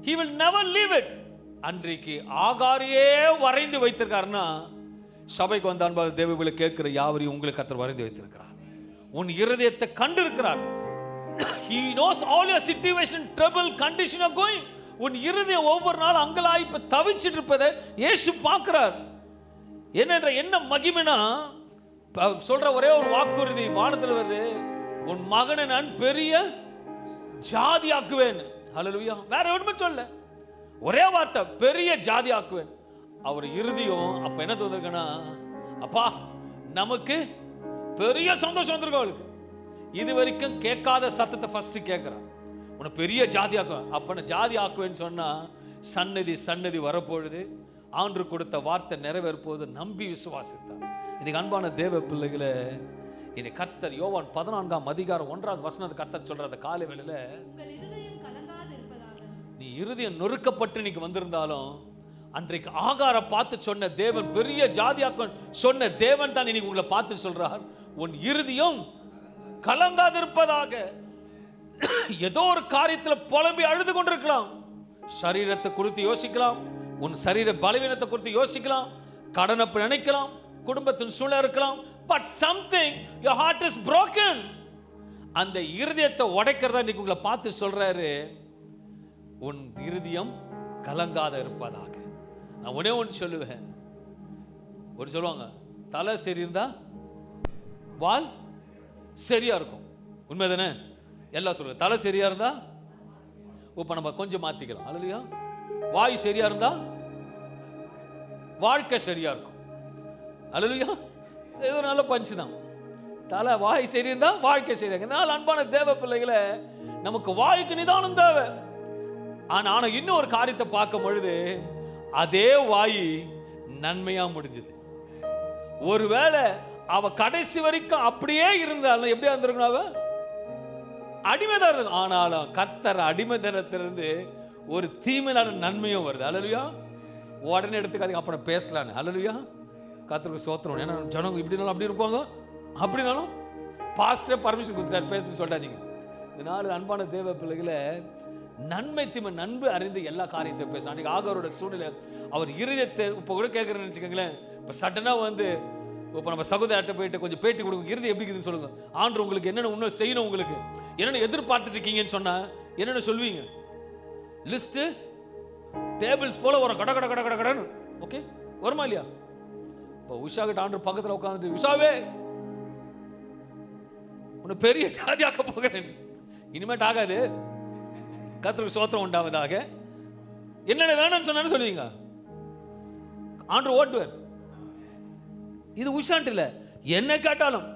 Speaker 1: He will never leave it. அன்றைக்கு ஆகாரியே வரைந்து வைத்திருக்காருன்னா சபைக்கு வந்த அன்பான தேவபிள்ளை கேட்கிற யாவரையும் உங்களுக்கு கர்த்தர் வரைந்து வைத்திருக்கிறார். உன் இருதயத்தை கண்டிருக்கிறார். He knows all your situation, trouble, condition are going. உன் இருதயம் ஒவ்வொரு நாள் அங்கலாய்ப்பு தவிச்சிட்டு இருப்பதை இயேசு பார்க்கிறார். என்ன மகிமைனா சொல்ற ஒரே ஒரு வாக்குறுதி வானத்தில் வருது, உன் மகனை நான் பெரிய ஜாதி ஆக்குவேன். ஹல்லேலூயா. வேற ஒண்ணுமே சொல்ல, ஒரே வார்த்தை, பெரிய ஜாதி ஆக்குவேன். அவர் இருதயம் அப்ப என்ன தோன்றிருக்குன்னா, அப்பா நமக்கு பெரிய சந்தோஷம் வந்திருக்கும். அவளுக்கு இது வரைக்கும் கேட்காத சத்தத்தை ஃபர்ஸ்ட் கேட்கிறான். உன்னை பெரிய ஜாதி ஆக்குவேன். அப்ப நான் ஜாதி ஆக்குவேன்னு சொன்னா சன்னதி வரப்பொழுது ஆண்டு கொடுத்த வார்த்தை நிறைவேறப்போது நம்பி விசுவாசித்தார். இன்னைக்கு அன்பான தேவ பிள்ளைகளை, இன்னைக்கு கர்த்தர் யோவான் 14:1 கர்த்தர் சொல்ற அந்த காலை வேளையில, நீ இருதயம் நொறுக்கப்பட்டு இன்னைக்கு வந்திருந்தாலும் அன்றைக்கு ஆகார பார்த்து சொன்ன தேவன், பெரிய ஜாதியாக்க சொன்ன தேவன் தான் இன்னைக்கு உங்களை பார்த்து சொல்றார், உன் இருதயம் கலங்காதிருப்பதாக. ஏதோ ஒரு காரியத்தில் புலம்பி அழுது கொண்டிருக்கலாம், சரீரத்தை குறித்து யோசிக்கலாம், உன் சரீர பலவீனத்தை குறித்து யோசிக்கலாம், கடனை நினைக்கலாம், குடும்பத்தின் சூழ்நிலை இருக்கலாம், but something your heart is broken. அந்த இருதயத்தை உடைக்கிறதா இன்னைக்கு உங்களை பார்த்து சொல்றாரு, உன் இருதயம் கலங்காத இருப்பதாக. நான் ஒன்னே ஒன்று சொல்லுவேன், ஒரு சொல்லுவாங்க, தலை சரி இருந்தா வால் சரியா இருக்கும். உண்மைதானே? எல்லாம் சொல்லுங்க, தலை சரியா இருந்தா, இப்ப நம்ம கொஞ்சம் மாத்திக்கலாம். அல்லையா? வாய் சரியா இருந்தா வாழ்க்கை சரியா இருக்கும். அல்லையா? இது நல்ல பஞ்சு தான். தலை வாய் சரி இருந்தா வாழ்க்கை சரியா. இதனால் அன்பான தேவ பிள்ளைகளை, நமக்கு வாய்க்கு நிதானம் தேவை. ஆனா இன்னும் ஒரு காரியத்தை பார்க்கும் பொழுது அதே வாய் நன்மையா முடிஞ்சது. ஒருவேளை அவ கடைசி வரைக்கும் அப்படியே இருந்தாலும் எப்படியா இருந்திருக்கணும், அவ அடிமைதான் இருக்கு. ஆனாலும் கர்த்தர் அடிமைத்தனத்திலிருந்து ஒரு தீமையான நன்மையும் வருது. அல்லேலூயா. உடனே எடுத்துக்காதீங்க, அப்புறம் பேசலான்னு. அல்லேலூயா. கர்த்தருக்கு ஸ்தோத்திரம். ஏன்னா ஜனங்க இப்படினாலும் அப்படி இருப்பாங்க, அப்படினாலும் பாஸ்டர் பர்மிஷன் கொடுத்துட்டாரு பேசுறது சொல்லாதீங்க. இதனால அன்பான தேவ பிள்ளைகளை, நன்மை தீமை நன்மை அறிந்து எல்லா காரியத்தையும் பேச. அன்றைக்கு ஆகாரோட சூழ்நிலை, அவர் இருதயத்தை இப்போ கூட கேட்குறேன்னு வச்சுக்கோங்களேன். இப்போ சடனாக வந்து இப்போ நம்ம சகோதரர்கிட்ட போயிட்டு கொஞ்சம் பேட்டி கொடுங்க, இருதயம் எப்படி இருக்குதுன்னு சொல்லுங்க. ஆண்டு உங்களுக்கு என்னென்ன இன்னும் செய்யணும், உங்களுக்கு என்னென்ன எதிர்பார்த்துட்டு இருக்கீங்கன்னு சொன்னால் என்னென்ன சொல்வீங்க? லிஸ்ட்டு டேபிள்ஸ் போல வரும், கட கட கட கட கடன்னு. ஓகே, வருமா இல்லையா? இப்போ உஷா கிட்ட ஆண்டு பக்கத்தில் உட்காந்துட்டு, உஷாவே உன்னை பெரிய ஜாதியாக்க போகிறேன், இனிமேட்டு ஆகாது, கர்த்தருக்கு ஸ்தோத்திரம் உண்டாவதாக, என்னென்ன வேணும்னு சொன்னு சொல்லுவீங்க. ஆண்டு ஓட்டுவார். இது உஷான்ட்டு இல்லை, என்ன கேட்டாலும்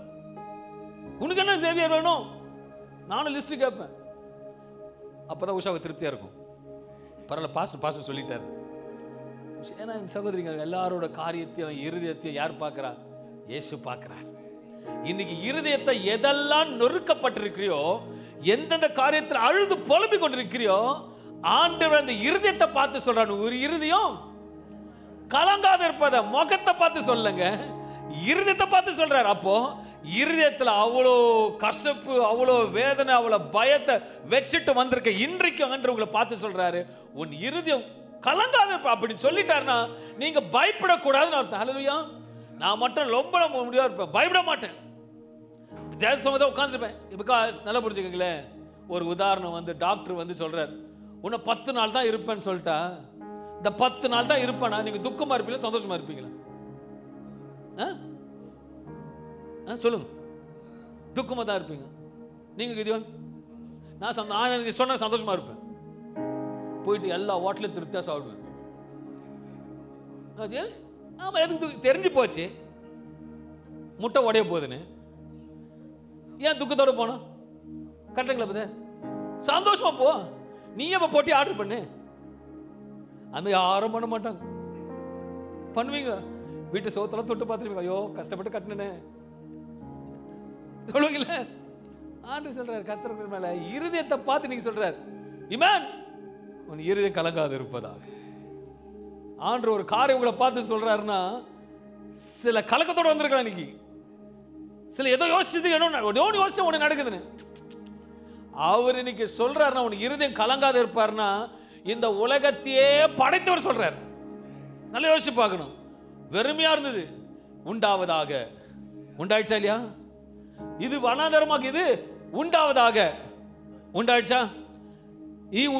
Speaker 1: உனக்கு என்ன சேவியர் வேணும், நானும் லிஸ்ட் கேட்பேன். அப்பதான் உஷாவுக்கு திருப்தியா இருக்கும். பரவாயில்ல, பாஸ்டர் சொல்லிட்டாரு. ஏன்னா சகோதரிங்க, எல்லாரோட காரியத்தையும் இருதயத்தையும் யார் பார்க்கிறா? இயேசு பார்க்கிறார். இன்னைக்கு இருதயத்தை எதெல்லாம் நொறுக்கப்பட்டிருக்கிறியோ, எந்தெந்த காரியத்தில் அழுது புலம்பிக் கொண்டிருக்கிறியோ, ஆண்டவர் அந்த இருதயத்தை பார்த்து சொல்றாரு, ஒரு இருதயம் கலங்காத இருப்பத. முகத்தை பார்த்து சொல்லுங்க, இருதயத்தை பார்த்து சொல்றாரு. அப்போ இருதயத்தில் அவ்வளோ கசப்பு, அவ்வளோ வேதனை, அவ்வளோ பயத்தை வச்சுட்டு வந்திருக்க இன்றைக்கு ஆண்டவர் உங்களை பார்த்து சொல்றாரு, உன் இருதயம் கலங்காத இருப்ப. அப்படின்னு சொல்லிட்டாருன்னா நீங்க பயப்படக்கூடாதுன்னு அர்த்தம். ஹல்லேலூயா. நான் மட்டும் ரொம்ப முடியாது இருப்பேன், பயப்பட மாட்டேன், தேசமாக உட்காந்துருப்பேன். பிகாஸ் நல்லா புரிஞ்சுக்கங்களேன், ஒரு உதாரணம் வந்து டாக்டர் வந்து சொல்றாரு, உன்னை 10 நாள் தான் இருப்பேன்னு சொல்லிட்டா, இந்த 10 நாள் தான் இருப்பேனா நீங்க துக்கமா இருப்பீங்களா சந்தோஷமா இருப்பீங்களா? சொல்லுங்க. துக்கமா தான் இருப்பீங்க நீங்க. கிதியோன், நான் சொன்ன சந்தோஷமா இருப்பேன், போயிட்டு எல்லா ஹோட்டலையும் திருப்தியா சாப்பிடுவேன். ஆமா, எதுக்கு தெரிஞ்சு போச்சு முட்டை உடைய போகுதுன்னு, ஏன் துக்கத்தோட போனோம்? கரெக்டுங்களா? பத சந்தோஷமா போ, நீ எப்ப போட்டி ஆர்டர் பண்ணு. அந்த யாரும் பண்ண மாட்டாங்க. பண்ணுவீங்க, வீட்டு சோத்தெல்லாம் தொட்டு பார்த்துருவீங்க, ஐயோ கஷ்டப்பட்டு கட்டினே சொல்லுவீங்களே. ஆண்டு சொல்றாரு, கர்த்தர் மேல இருதயத்தை பார்த்து நீங்க சொல்றாரு, இமான் உன் இருதயம் கலங்காது இருப்பதாக. ஆண்டு ஒரு காரியம் உங்களை பார்த்து சொல்றாருன்னா சில கலக்கத்தோட வந்திருக்கலாம். இன்னைக்கு சில ஏதோ யோசிச்சது ஏதோ யோசிச்சு உனக்கு நடக்குதுன்னு. அவர் இன்னைக்கு சொல்றாருன்னா உனக்கு இருதயம் கலங்காத இருப்பாருன்னா இந்த உலகத்தையே படைத்தவர் சொல்றாரு. நல்லா யோசிச்சு பார்க்கணும். வெறுமையா இருந்தது, உண்டாவதாக. உண்டாயிடுச்சா இல்லையா? இது வனாந்தரமாக்கு, இது உண்டாவதாக. உண்டாயிடுச்சா?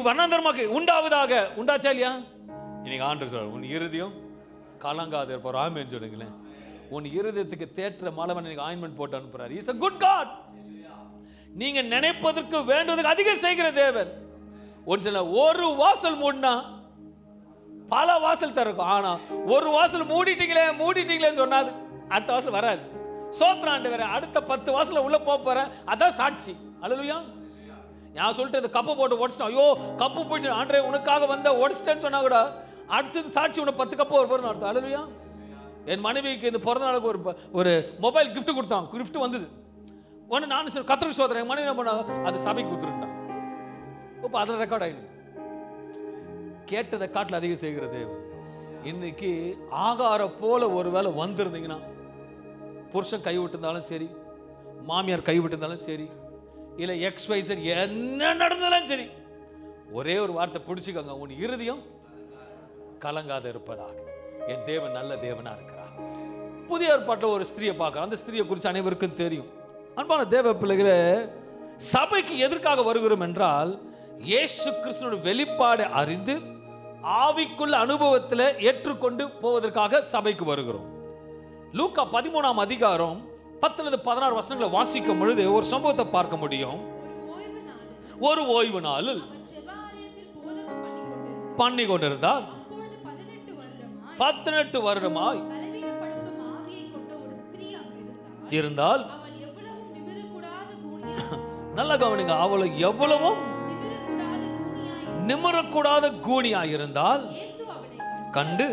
Speaker 1: வனாந்தரமாக்கு உண்டாவதாக. உண்டாச்சா இல்லையா? இன்னைக்கு ஆண்டவர் சொல்றார், உன் இருதயம் கலங்காத இருப்பார். ஆமென் சொல்லுங்களேன். உன் இருதயத்துக்கு தேற்ற மாலவன் எனக்கு ஆயின்மெண்ட் போட்டு அனுப்புறாரு. Is a good God. நீங்க நினைப்பதற்கு வேண்டுவதற்கு அதிகம் செய்கிற தேவன். ஒரு வாசல் மூடினா பல வாசல் திறக்கும். ஆனா ஒரு வாசல் மூடிட்டீங்களே சொன்னாது அடுத்த வாசல் வராது. சோத்ரம் ஆண்டவரே, அடுத்த 10 வாசல்ல உள்ள போறேன், அதான் சாட்சி. அல்லேலூயா. நான் சொல்லிட்டு கப்பை போட்டு உடச்சிட்டேன், ஐயோ கப்பு போயிடுச்சு ஆண்டவரே உனக்காக வந்த உடச்சிட்டேன்னு சொன்னா கூட அடுத்தது சாட்சி உனக்கு 10 கப்பு வரும்னு அர்த்தம். அல்லேலூயா. என் மனைவிக்கு இந்த பிறந்த நாளுக்கு ஒரு மொபைல் கிஃப்ட் கொடுத்தான். கிஃப்ட் வந்தது ஒன்று. நான் கத்திரிக்கு சோதனை என் மனைவி என்ன பண்ண, அது சபைக்கு கொடுத்துருந்தான். இப்போ அதில் ரெக்கார்ட் ஆயிடும். கேட்டதை காட்டில் அதிகம் செய்கிற தேவன். இன்னைக்கு ஆகார போல ஒரு வேளை வந்திருந்தீங்கன்னா, புருஷன் கைவிட்டிருந்தாலும் சரி, மாமியார் கைவிட்டிருந்தாலும் சரி, இல்லை XYZ என்ன நடந்தாலும் சரி, ஒரே ஒரு வார்த்தை பிடிச்சிக்கோங்க, உன் இருதயம் கலங்காத இருப்பதாக. என் தேவன் நல்ல தேவனா இருக்கிறார். புதிய ஏற்பாட்டில் ஒரு ஸ்திரியை பார்க்கிறோம். அந்த ஸ்திரியை குறித்து அனைவருக்கும் தெரியும். அன்பான தேவ பிள்ளைகளே, சபைக்கு எதற்காக வருகிறோம் என்றால், இயேசு கிறிஸ்துவோட வெளிப்பாடு அறிந்து ஆவிக்குள்ள அனுபவத்தில் ஏற்றுக்கொண்டு போவதற்காக சபைக்கு வருகிறோம். லூக்கா 13ஆம் அதிகாரம் 10-16 வசனங்களை வாசிக்கும் பொழுது ஒரு சம்பவத்தை பார்க்க முடியும். ஒரு ஓய்வு நாளில் பண்ணி கொண்டிருந்தார். 18 வருடமாய் இருந்தால், நல்ல கவனிங்க, அவளை எவ்வளவும் நிமிரக்கூடாத கூனியா இருந்தால் கண்டு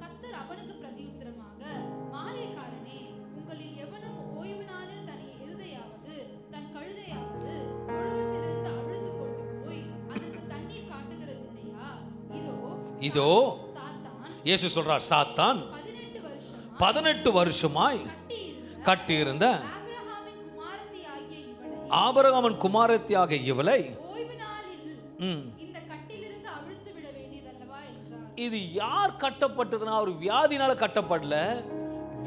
Speaker 2: கர்த்தர் அவனுக்கு பிரதியுத்தரமாக, மாயக்காரனே, உங்களில் எவனும் ஓய்வு நாளில் தன் எருதையாவது தன் கழுதையாவது தொழுவத்திலிருந்து அவிழ்த்து கொண்டு போய் அதற்கு தண்ணீர் காட்டுகிறதில்லையா? இதோ சாத்தான்,
Speaker 1: இயேசு சொல்றார், சாத்தான் 18 வருஷமாய் கட்டியிருந்த ஆபிரகாமின் குமாரத்தியாகிய இவளை
Speaker 2: ஓய்வு நாளில் இந்த கட்டிலிருந்து அவிழ்த்து விட வேண்டியதல்லவா என்றார்.
Speaker 1: இது யார் கட்டப்பட்டதுன்னா, ஒரு வியாதினால கட்டப்படல.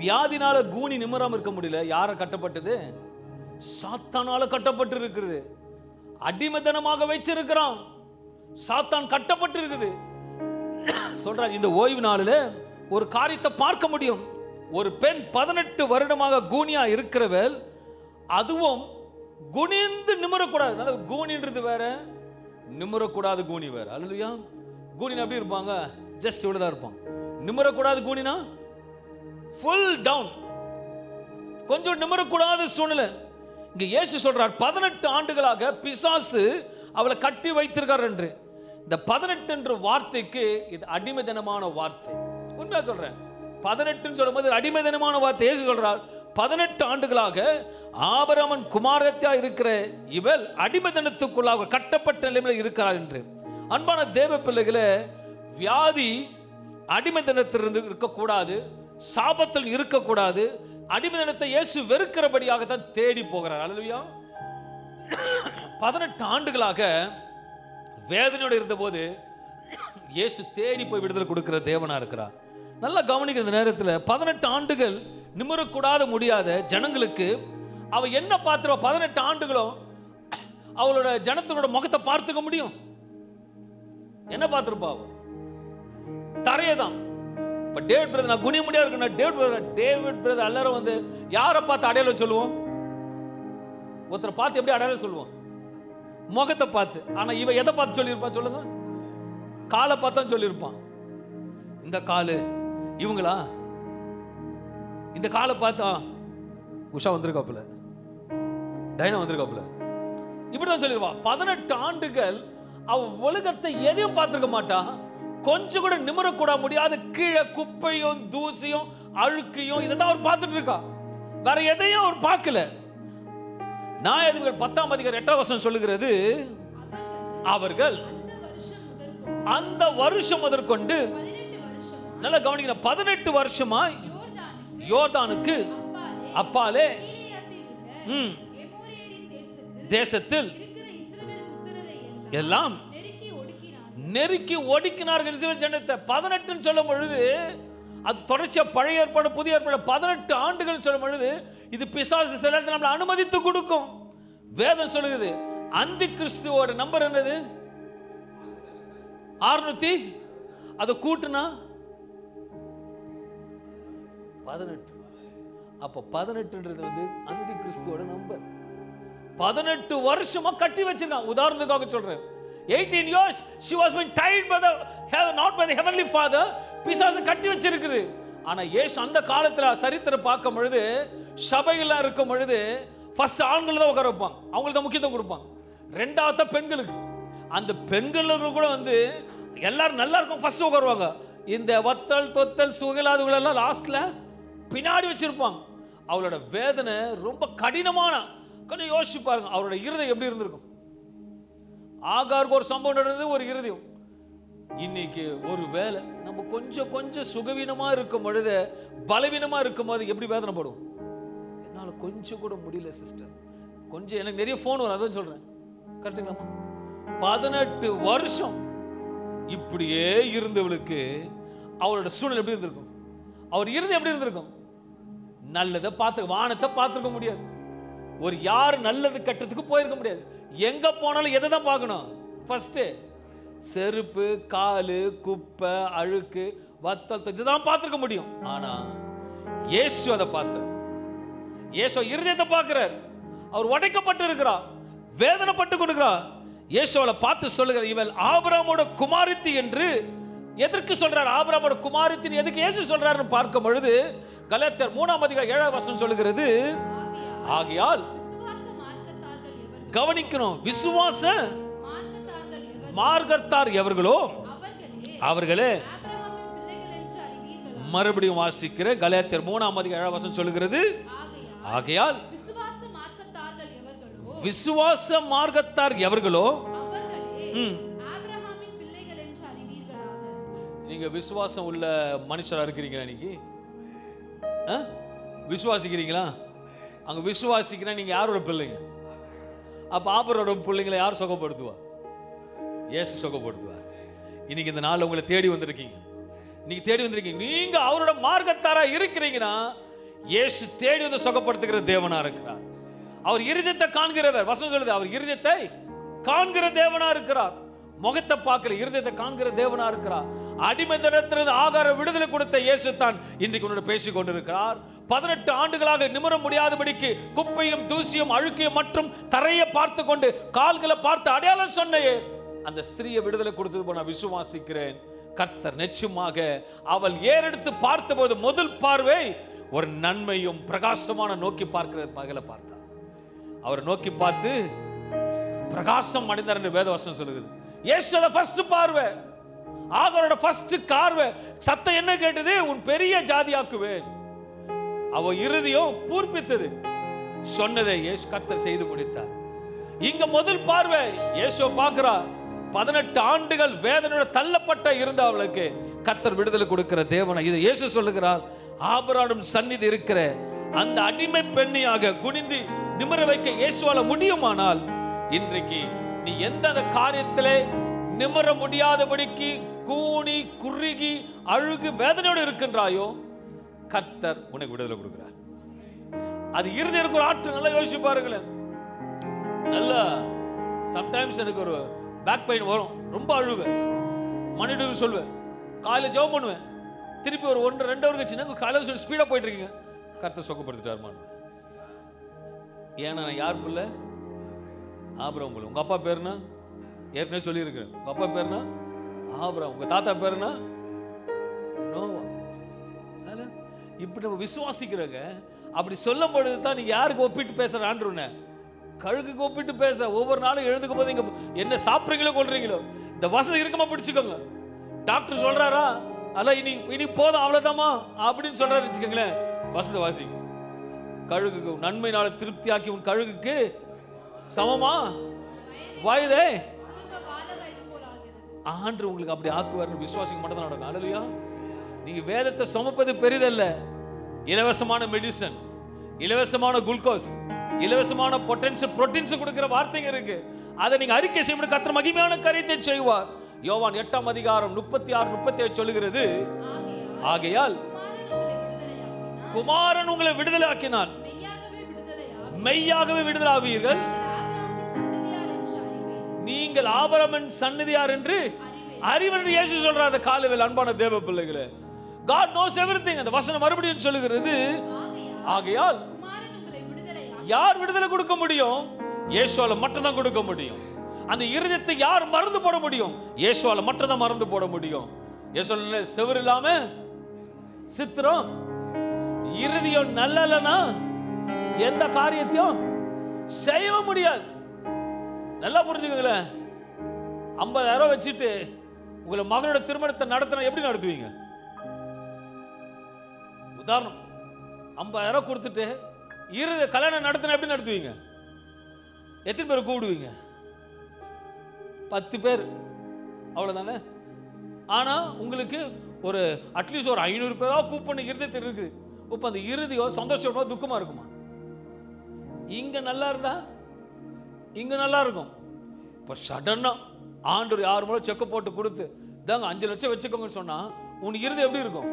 Speaker 1: வியாதினால கூனி நிமிராம இருக்க முடியல. யார கட்டப்பட்டது? சாத்தானால கட்டப்பட்டு இருக்கிறது. அடிமைத்தனமாக வச்சிருக்கிறான். சாத்தான் கட்டப்பட்டு இருக்குது. சொல்றார், இந்த ஓய்வு நாளில் ஒரு காரியத்தை பார்க்க முடியும். ஒரு பெண் 18 வருடமாக கூனியா இருக்கிறவள், அதுவும் குனிந்து நிமிரக்கூடாது. கூனின்றது வேற, நிமிரக்கூடாது கூனி வேற. அல்லேலூயா. கூனினா எப்படி இருப்பாங்க? ஜஸ்ட் இவ்வளவுதான் இருப்பாங்க. நிமிரக்கூடாது கூனினா ஃபுல் டவுன், கொஞ்சம் நிமிரக்கூடாத சூழ்நிலை. இங்க இயேசு சொல்றார், 18 ஆண்டுகளாக பிசாசு அவளை கட்டி வைத்திருக்கார் என்று. இந்த 18 என்ற வார்த்தைக்கு இது அடிமைத்தனமான வார்த்தை. உண்மையா சொல்றேன், 18 சொல்லும் போது அடிமைத்தனமான வார்த்தை. இயேசு சொல்றார், 18 ஆண்டுகளாக ஆபிரகாமின் குமாரத்தியா இருக்கிற இவள் அடிமைத்தனத்துக்குள்ளாக கட்டப்பட்ட நிலையில் இருக்கிறார் என்று. அன்பான தேவ பிள்ளைகளே, வியாதி அடிமைத்தனத்திலிருந்து இருக்கக்கூடாது, சாபத்தில் இருக்கக்கூடாது. அடிமைத்தனத்தை இயேசு வெறுக்கிறபடியாக தான் தேடி போகிறார். அல்லேலூயா. 18 ஆண்டுகளாக வேதனையோடு இருந்தபோது இயேசு தேடி போய் விடுதலை கொடுக்கிற தேவனா இருக்கிறார். நல்லா கவனிக்கிற இந்த நேரத்தில் 18 ஆண்டுகள் நிமிரக்கூடாத முடியாத ஜனங்களுக்கு அவ என்ன பார்த்துருவா? 18 ஆண்டுகளும் அவளோட ஜனத்தினோட முகத்தை பார்த்துக்க முடியும். என்ன பார்த்துருப்பா? தரையதான். இப்ப டேவிட் பிரதர், நான் குனிய முடியாது இருக்குன்னா டேவிட் பிரதர் எல்லாரும் வந்து யாரை பார்த்து அடையாளம் சொல்லுவோம்? ஒருத்தரை பார்த்து எப்படி அடையாளம் சொல்லுவோம்? முகத்தை பார்த்து. ஆனா இவ எதை பார்த்து சொல்லியிருப்பான் சொல்லுங்க? காலை பார்த்தான் சொல்லியிருப்பான். இந்த காலு இவங்களா? இந்த காலை பார்த்தா உஷா வந்திருக்காப்புல, டைனா வந்திருக்காப்புல, இப்படிதான் சொல்லிடுவான். 18 ஆண்டுகள் அவ உலகத்தை எதையும் பார்த்திருக்க மாட்டா. கொஞ்சம் கூட நிமிரக்கூட முடியாது. கீழே குப்பையும் தூசியும் அழுக்கையும் இதைதான் அவர் பார்த்துட்டு இருக்கா. வேற எதையும் அவர் பார்க்கல. நியாயாதிபதிகள் 10ஆம் அதிகாரம் 8ஆம் வசனம் சொல்லுகிறது, அவர்கள் அந்த வருஷம் முதற்கொண்டு, நல்லா கவனிக்கணும், 18 வருஷமா யோர்தானுக்கு அப்பாலே தேசத்தில் எல்லாம் நெருக்கி ஒடுக்கினார்கள் இஸ்ரவேல் ஜனத்தை. 18 சொல்லும் பொழுது அது தொடர்ச்சியா பழைய ஏற்பாடு புதிய ஏற்பாடு 18 ஆண்டுகள் சொல்லும் பொழுது இது பிசாசு சில நேரத்தில் நம்மளை அனுமதித்து கொடுக்கும். வேதம் சொல்லுது அந்தி கிறிஸ்துவோட நம்பர் என்னது? 600. அதை கூட்டுனா 18. அப்ப 18ன்றது வந்து அந்தி கிறிஸ்துவோட நம்பர். 18 வருஷமா கட்டி வச்சிருக்கான். உதாரணத்துக்காக சொல்றேன், 18 years she was been tied by the not by the heavenly father. பிசாசு கட்டி வச்சிருக்குது. ஆனா இயேசு அந்த காலத்துல சரித்திரம் பார்க்கும் பொழுது சபையில இருக்கும் பொழுது ஃபர்ஸ்ட் ஆண்கள் தான் உட்கார வைப்பாங்க, அவங்களுக்கு தான் முக்கியத்துவம் கொடுப்பாங்க. ரெண்டாவது பெண்களுக்கு. அந்த பெண்களுக்கு கூட வந்து எல்லாரும் நல்லா இருக்கும் ஃபர்ஸ்ட் உட்காருவாங்க. இந்த வத்தல் தொத்தல் சுகலாதுகள் எல்லாம் லாஸ்ட்ல பின்னாடி வச்சிருப்பாங்க. அவளோட வேதனை ரொம்ப கடினமான. கொஞ்சம் யோசிச்சு பாருங்க, அவரோட இருதயம் எப்படி இருந்திருக்கும். ஆகாருக்கு ஒரு சம்பவம் நடந்தது, ஒரு இருதயம். இன்னைக்கு ஒரு வேலை நம்ம கொஞ்சம் கொஞ்சம் சுகவீனமா இருக்கும் பொழுது, பலவீனமா இருக்கும் போது எப்படி வேதனைப்படும். என்னால கொஞ்சம் கூட முடியல சிஸ்டர், கொஞ்சம் எனக்கு நிறைய போன் வரும், அதான் சொல்றேன். கரெக்டுங்களாமா? 18 வருஷம் இப்படியே இருந்தவளுக்கு அவரோட சூழ்நிலை எப்படி இருந்திருக்கும், அவர் இருந்தது எப்படி இருந்திருக்கும். நல்லதை பார்த்து வானத்தை பார்த்துருக்க முடியாது. ஒரு யார் நல்லது கட்டத்துக்கு போயிருக்க முடியாது. எங்க போனாலும் எதை தான் பார்க்கணும்? ஃபர்ஸ்ட் செருப்பு, காலு, குப்பை, அழுக்கு, வத்தல் இதுதான் பார்த்துருக்க முடியும். ஆனா இயேசு அதை பார்த்தார். இயேசு இருதயத்தை பார்க்கிறார். அவர் உடைக்கப்பட்டு இருக்கிறார், வேதனைப்பட்டு கொடுக்கிறார். இயேசுவை பார்த்து சொல்லுகிறார், இவள் ஆபிரகாமோட குமாரத்தி என்று. எதற்கு சொல்றார் ஆபிரகாமோட குமாரத்தி? எதுக்கு இயேசு சொல்றாருன்னு பார்க்கும் பொழுது கலாத்தியர் 3ஆம் அதிகாரம் 7ஆம் வசனம் சொல்லுகிறது, ஆகையால் கவனிக்கணும், விசுவாச மார்க்கத்தார் எவர்களோ அவர்களே. மறுபடியும் வாசிக்கிற கலாத்தியர் 3ஆம் அதிகாரம் 7ஆம் வசனம் சொல்லுகிறது, ஆகையால் விசுவாச மார்க்கத்தார் எவர்களோ. நீங்க விசுவாசம் உள்ள மனுஷரா இருக்கிறீங்களா? இன்னைக்கு விசுவாசிக்கிறீங்களா? அங்க விசுவாசிக்கிற நீங்க யாரோட பிள்ளைங்க? அப்ப ஆபரோட பிள்ளைங்களை யார் சுகப்படுத்துவா? இயேசு சுகப்படுத்துவார். இன்னைக்கு இந்த நாள் உங்களை தேடி வந்திருக்கீங்க, நீங்க தேடி வந்திருக்கீங்க. நீங்க அவரோட மார்க்கத்தாரா இருக்கிறீங்கன்னா இயேசு தேடி வந்து சுகப்படுத்துகிற தேவனா இருக்கிறார். அவர் இருதயத்தை காண்கிறவர். வசனம் சொல்லுது, அவர் இருதயத்தை காண்கிற தேவனா இருக்கிறார். முகத்தை பார்க்கிற இருதயத்தை காண்கிற தேவனா இருக்கிறார். அடிமைத்தனத்திலிருந்து ஆகார விடுதலை கொடுத்த இயேசு தான் இன்றைக்கு உன்னோட பேசிக் கொண்டிருக்கிறார். 18 ஆண்டுகளாக நிமிர முடியாதபடிக்கு குப்பையும் தூசியும் அழுக்கையும் மற்றும் தரையை பார்த்து கொண்டு கால்களை பார்த்து அடையாளம் சொன்ன அந்த ஸ்திரியை விடுதலை கொடுத்தது போல நான் விசுவாசிக்கிறேன். கர்த்தர் நிச்சயமாக அவள் ஏறெடுத்து பார்த்தபோது முதல் பார்வை ஒரு நன்மையும் பிரகாசமான நோக்கி பார்க்கிற மகளை பார்த்தார். அவரை நோக்கி பார்த்து பிரகாசம் அடைந்தார் என்று வேதவசனம் சொல்லுகிறது. இயேசுவோட ஃபர்ஸ்ட் பார்வை, ஆகாரோட ஃபர்ஸ்ட் பார்வை. சத்தம் என்ன கேட்டது? உன் பெரிய ஜாதியாக்குவேன். அவ இருதயம் பூர்ப்பித்தது. சொன்னதை இயேசு கர்த்தர் செய்து முடித்தார். இங்க முதல் பார்வை இயேசுவை பார்க்கிறார். 18 ஆண்டுகள் வேதனையோட தள்ளப்பட்ட இருந்த அவளுக்கு கர்த்தர் விடுதலை கொடுக்கிற தேவனை இது இயேசு சொல்லுகிறார். ஆபிரகாம் சந்நிதி இருக்கிற அந்த அடிமை பெண்ணியாக குனிந்து நிமிர வைக்க இயேசுவால முடியுமானால், இன்றைக்கு நீ எந்த காரியத்திலே நிமிர முடியாதபடிக்கு கூனி குறுகி அழுகு வேதனையோடு இருக்கின்றாயோ, கர்த்தர் உனக்கு விடுதலை கொடுக்கிறார். அது இருதயத்துக்கு ஒரு ஆற்று. நல்லா யோசிச்சு பாருங்களேன். நல்லா சம்டைம்ஸ் எனக்கு ஒரு பேக் பெயின் வரும், ரொம்ப அழுவேன், மணிட்டு சொல்லுவேன், காலையில் ஜெபம் பண்ணுவேன், திருப்பி ஒரு 1-2 ஹவர் கழிச்சு காலையில் சொல்லி ஸ்பீடாக போயிட்டு இருக்கீங்க, கர்த்தர் சுகப்படுத்திட்டாருமான். ஏன்னா நான் யார் பிள்ளை? ஆபிரகாம் பிள்ளை. உங்க அப்பா பேருனா ஏற்கனவே சொல்லியிருக்கேன். உங்க அப்பா பேருனா ஆபிரகாம். உங்க தாத்தா பேருனா நோவா. இப்படி நம்ம விசுவாசிக்கிறவங்க அப்படி சொல்லும் பொழுது தான் நீங்க யாருக்கு ஒப்பிட்டு பேசுற ஆண்டவனே கழுகு கூப்பிட்டு பேச ஒவ்வொரு நாளும் எழுதுக்கும் போது இங்க என்ன சாப்பிட்றீங்களோ கொள்றீங்களோ இந்த வசதி இருக்குமா பிடிச்சுக்கோங்க. டாக்டர் சொல்றாரா அல்ல இனி போதும் அவ்வளவுதாமா அப்படின்னு சொல்றாரு வச்சுக்கோங்களேன். வசதி வாசி கழுகுக்கு நன்மையினால திருப்தியாக்கி உன் கழுகுக்கு சமமா வயதே ஆண்டு உங்களுக்கு அப்படி ஆக்குவார்னு விசுவாசிக்க மட்டும் தான் நடக்கும். அல்லேலூயா. நீங்க வேதத்தை சுமப்பது பெரிதல்ல. இலவசமான மெடிசன், இலவசமான குளுக்கோஸ், இலவசமான பொட்டன்ஷியல் புரோட்டீன்ஸ் கொடுக்கிற வார்த்தைங்க இருக்கு. அதை நீங்க அறிக்கை செய்யணும். கர்த்தர் மகிமையான காரியத்தை செய்வார். யோவான் 8ஆம் அதிகாரம் 36-37 சொல்லுகிறது, ஆகையால் குமாரன் உங்களை விடுதலை ஆக்கினான், மெய்யாகவே விடுதலை ஆவீர்கள், நீங்கள் ஆபிரகாமின் சன்னதியார் என்று அறிவன் இயேசு சொல்றார். அந்த காலையில் அன்பான தேவ பிள்ளைகளே, God knows everything. அந்த வசனம் மறுபடியும் சொல்லுகிறது, ஆகையால் யார் விடுதலை கொடுக்க முடியும்? இயேசுவால மட்டும் தான் கொடுக்க முடியும். அந்த இருதயத்தை யார் மறந்து போட முடியும்? இயேசுவால மட்டும் தான் மறந்து போட முடியும். இயேசுவால செவர் இல்லாம சித்திரம் இருதயம் நல்லலனா எந்த காரியத்தையும் செய்ய முடியாது. நல்லா புரிஞ்சுக்கங்களேன். 50,000 வச்சுட்டு உங்களை மகளோட திருமணத்தை நடத்தினா எப்படி நடத்துவீங்க? உதாரணம், 50,000 கொடுத்துட்டு கல்யாணம் நடத்தினா எப்படி நடத்துவீங்க? எத்தனை பேர் கூப்பிடுவீங்க? 10 பேர், அவ்வளவுதானே. ஆனா உங்களுக்கு ஒரு அட்லீஸ்ட் ஒரு 500 பேரா கூப்பிட்டு இருதயத்தில் இருக்கு. இப்ப அந்த இருதயம் சந்தோஷமா துக்கமா இருக்குமா? இங்க நல்லா இருந்தா இங்க நல்லா இருக்கும். இப்ப சடனா ஆண்டு 6 முறை செக் போட்டு கொடுத்து தாங்க 5 லட்சம் வச்சுக்கோங்கன்னு சொன்னா உன் இருதயம் எப்படி இருக்கும்?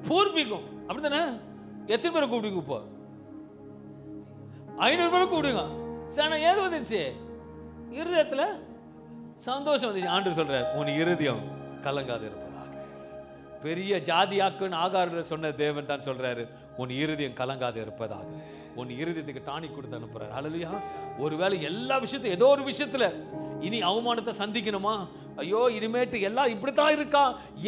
Speaker 1: பூர்ப்பிக்கும். அப்படித்தானே? எத்தனை பேரை கூப்பிடுங்க? இப்போ 500 பேரை கூப்பிடுங்க. சரி, ஏது வந்துருச்சு? இருதயத்துல சந்தோஷம் வந்துச்சு. ஆண்டு சொல்றார், உன் இருதயம் கலங்காது இருப்பதாக. பெரிய ஜாதியாக்குன்னு ஆகாரில் சொன்ன தேவன் தான் சொல்றாரு, உன் இருதயம் கலங்காது இருப்பதாக. உன் இருதயத்துக்கு டானிக் கொடுத்து அனுப்புறாரு. அல்லேலூயா. ஒருவேளை எல்லா விஷயத்தையும் ஏதோ ஒரு விஷயத்துல இனி அவமானத்தை சந்திக்கணுமா? ஐயோ இனிமேட்டு எல்லாம் இப்படித்தான் இருக்கா,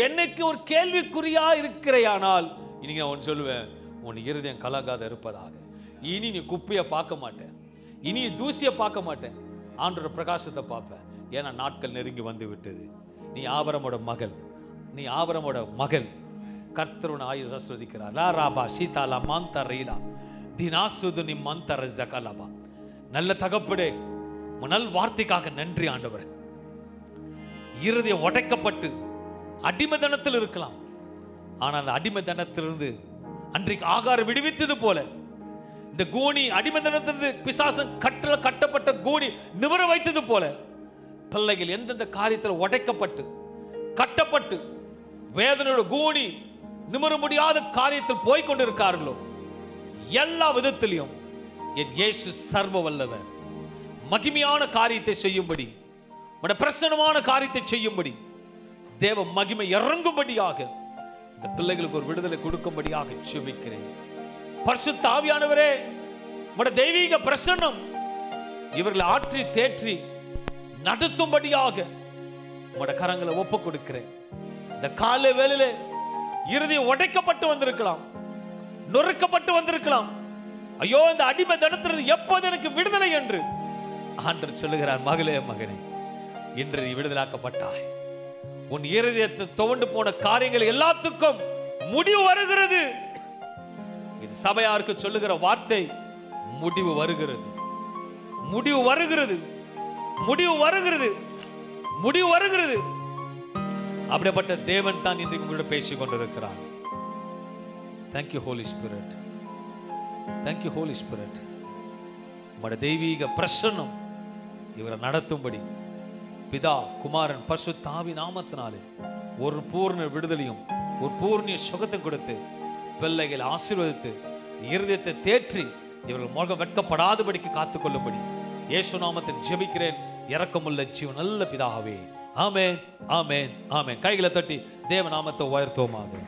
Speaker 1: என்னைக்கு ஒரு கேள்விக்குறியா இருக்கிறையானால் இன்னைக்கு நான் ஒன்று சொல்லுவேன், உன் இருதயம் கலங்காத இருப்பதாக. இனி நீ குப்பையை பார்க்க மாட்டேன், இனி தூசியை பார்க்க மாட்டேன், ஆண்டோட பிரகாசத்தை பார்ப்பேன். ஏன்னா நாட்கள் நெருங்கி வந்து விட்டது. நீ ஆபிரகாமோட மகள், நீ ஆபிரகாமோட மகள். கர்த்தர் உன்னை ஆசீர்வதிக்கிறார். லா ராபா சீதாலா மாந்தரீலா தினாசுது நி மந்தர ஜகலபா. நல்ல தகப்படே, நல் வார்த்தைக்காக நன்றி ஆண்டவரே. இருதயம் உடைக்கப்பட்டு அடிமைத்தனத்தில் இருக்கலாம். ஆனால் அந்த அடிமைத்தனத்திலிருந்து அன்றைக்கு ஆகாரம் விடுவித்தது போல இந்த கோணி அடிமைத்தனத்திலிருந்து பிசாசன் கட்டப்பட்ட கோணி நிவர வைத்தது போல பிள்ளைகள் எந்தெந்த காரியத்தில் உடைக்கப்பட்டு கட்டப்பட்டு வேதனையோட கோணி நிமிர முடியாத காரியத்தில் போய்கொண்டிருக்கார்களோ எல்லா விதத்திலையும் என் இயேசு சர்வ வல்லவர் மகிமையான காரியத்தை செய்யும்படி, பிரசன்னமான காரியத்தை செய்யும்படி, தேவ மகிமை இறங்கும்படியாக இந்த பிள்ளைகளுக்கு ஒரு விடுதலை கொடுக்கும்படியாக ஜெபிக்கிறேன். பரிசுத்த ஆவியானவரே, உம்முடைய தெய்வீக பிரசன்னம் இவர்களை ஆற்றி தேற்றி நடத்தும்படியாக உம்முடைய கரங்களை ஒப்பு கொடுக்கிறேன். இந்த காலை வேளையில இருதயம் உடைக்கப்பட்டு வந்திருக்கலாம், நொறுக்கப்பட்டு வந்திருக்கலாம். ஐயோ இந்த அடிமை தனத்திலிருந்து எப்போது எனக்கு விடுதலை என்று ஆண்டவர் சொல்லுகிறார், மகளே மகனே, இன்று நீ விடுதலாக்கப்பட்டாய். உன் இருதயத்தை துவண்டு போன காரியங்கள் எல்லாத்துக்கும் முடிவு வருகிறது. இது சபையாருக்கு சொல்லுகிற வார்த்தை. முடிவு வருகிறது, முடிவு வருகிறது, முடிவு வருகிறது, முடிவு வருகிறது. அப்படிப்பட்ட தேவன் தான் இன்றைக்கு உங்களோட பேசிக் கொண்டிருக்கிறார். Thank you Holy Spirit. Thank you Holy Spirit. உம்முடைய தெய்வீக பிரசன்னம் இவரை நடத்தும்படி பிதா குமாரன் பரிசுத்த ஆவி நாமத்தினாலே ஒரு பூர்ண விடுதலையும் ஒரு பூர்ணிய சுகத்தை கொடுத்து பிள்ளைகளை ஆசீர்வதித்து இருதயத்தை தேற்றி இவர்கள் முகம் வெட்கப்படாதபடிக்கு காத்துக்கொள்ளும்படி இயேசு நாமத்தில் ஜெபிக்கிறேன். இரக்கமுள்ள ஜீவன் நல்ல பிதாவே. ஆமென், ஆமென், ஆமென். கைகளை தட்டி தேவ நாமத்தை உயர்த்துவோமாக.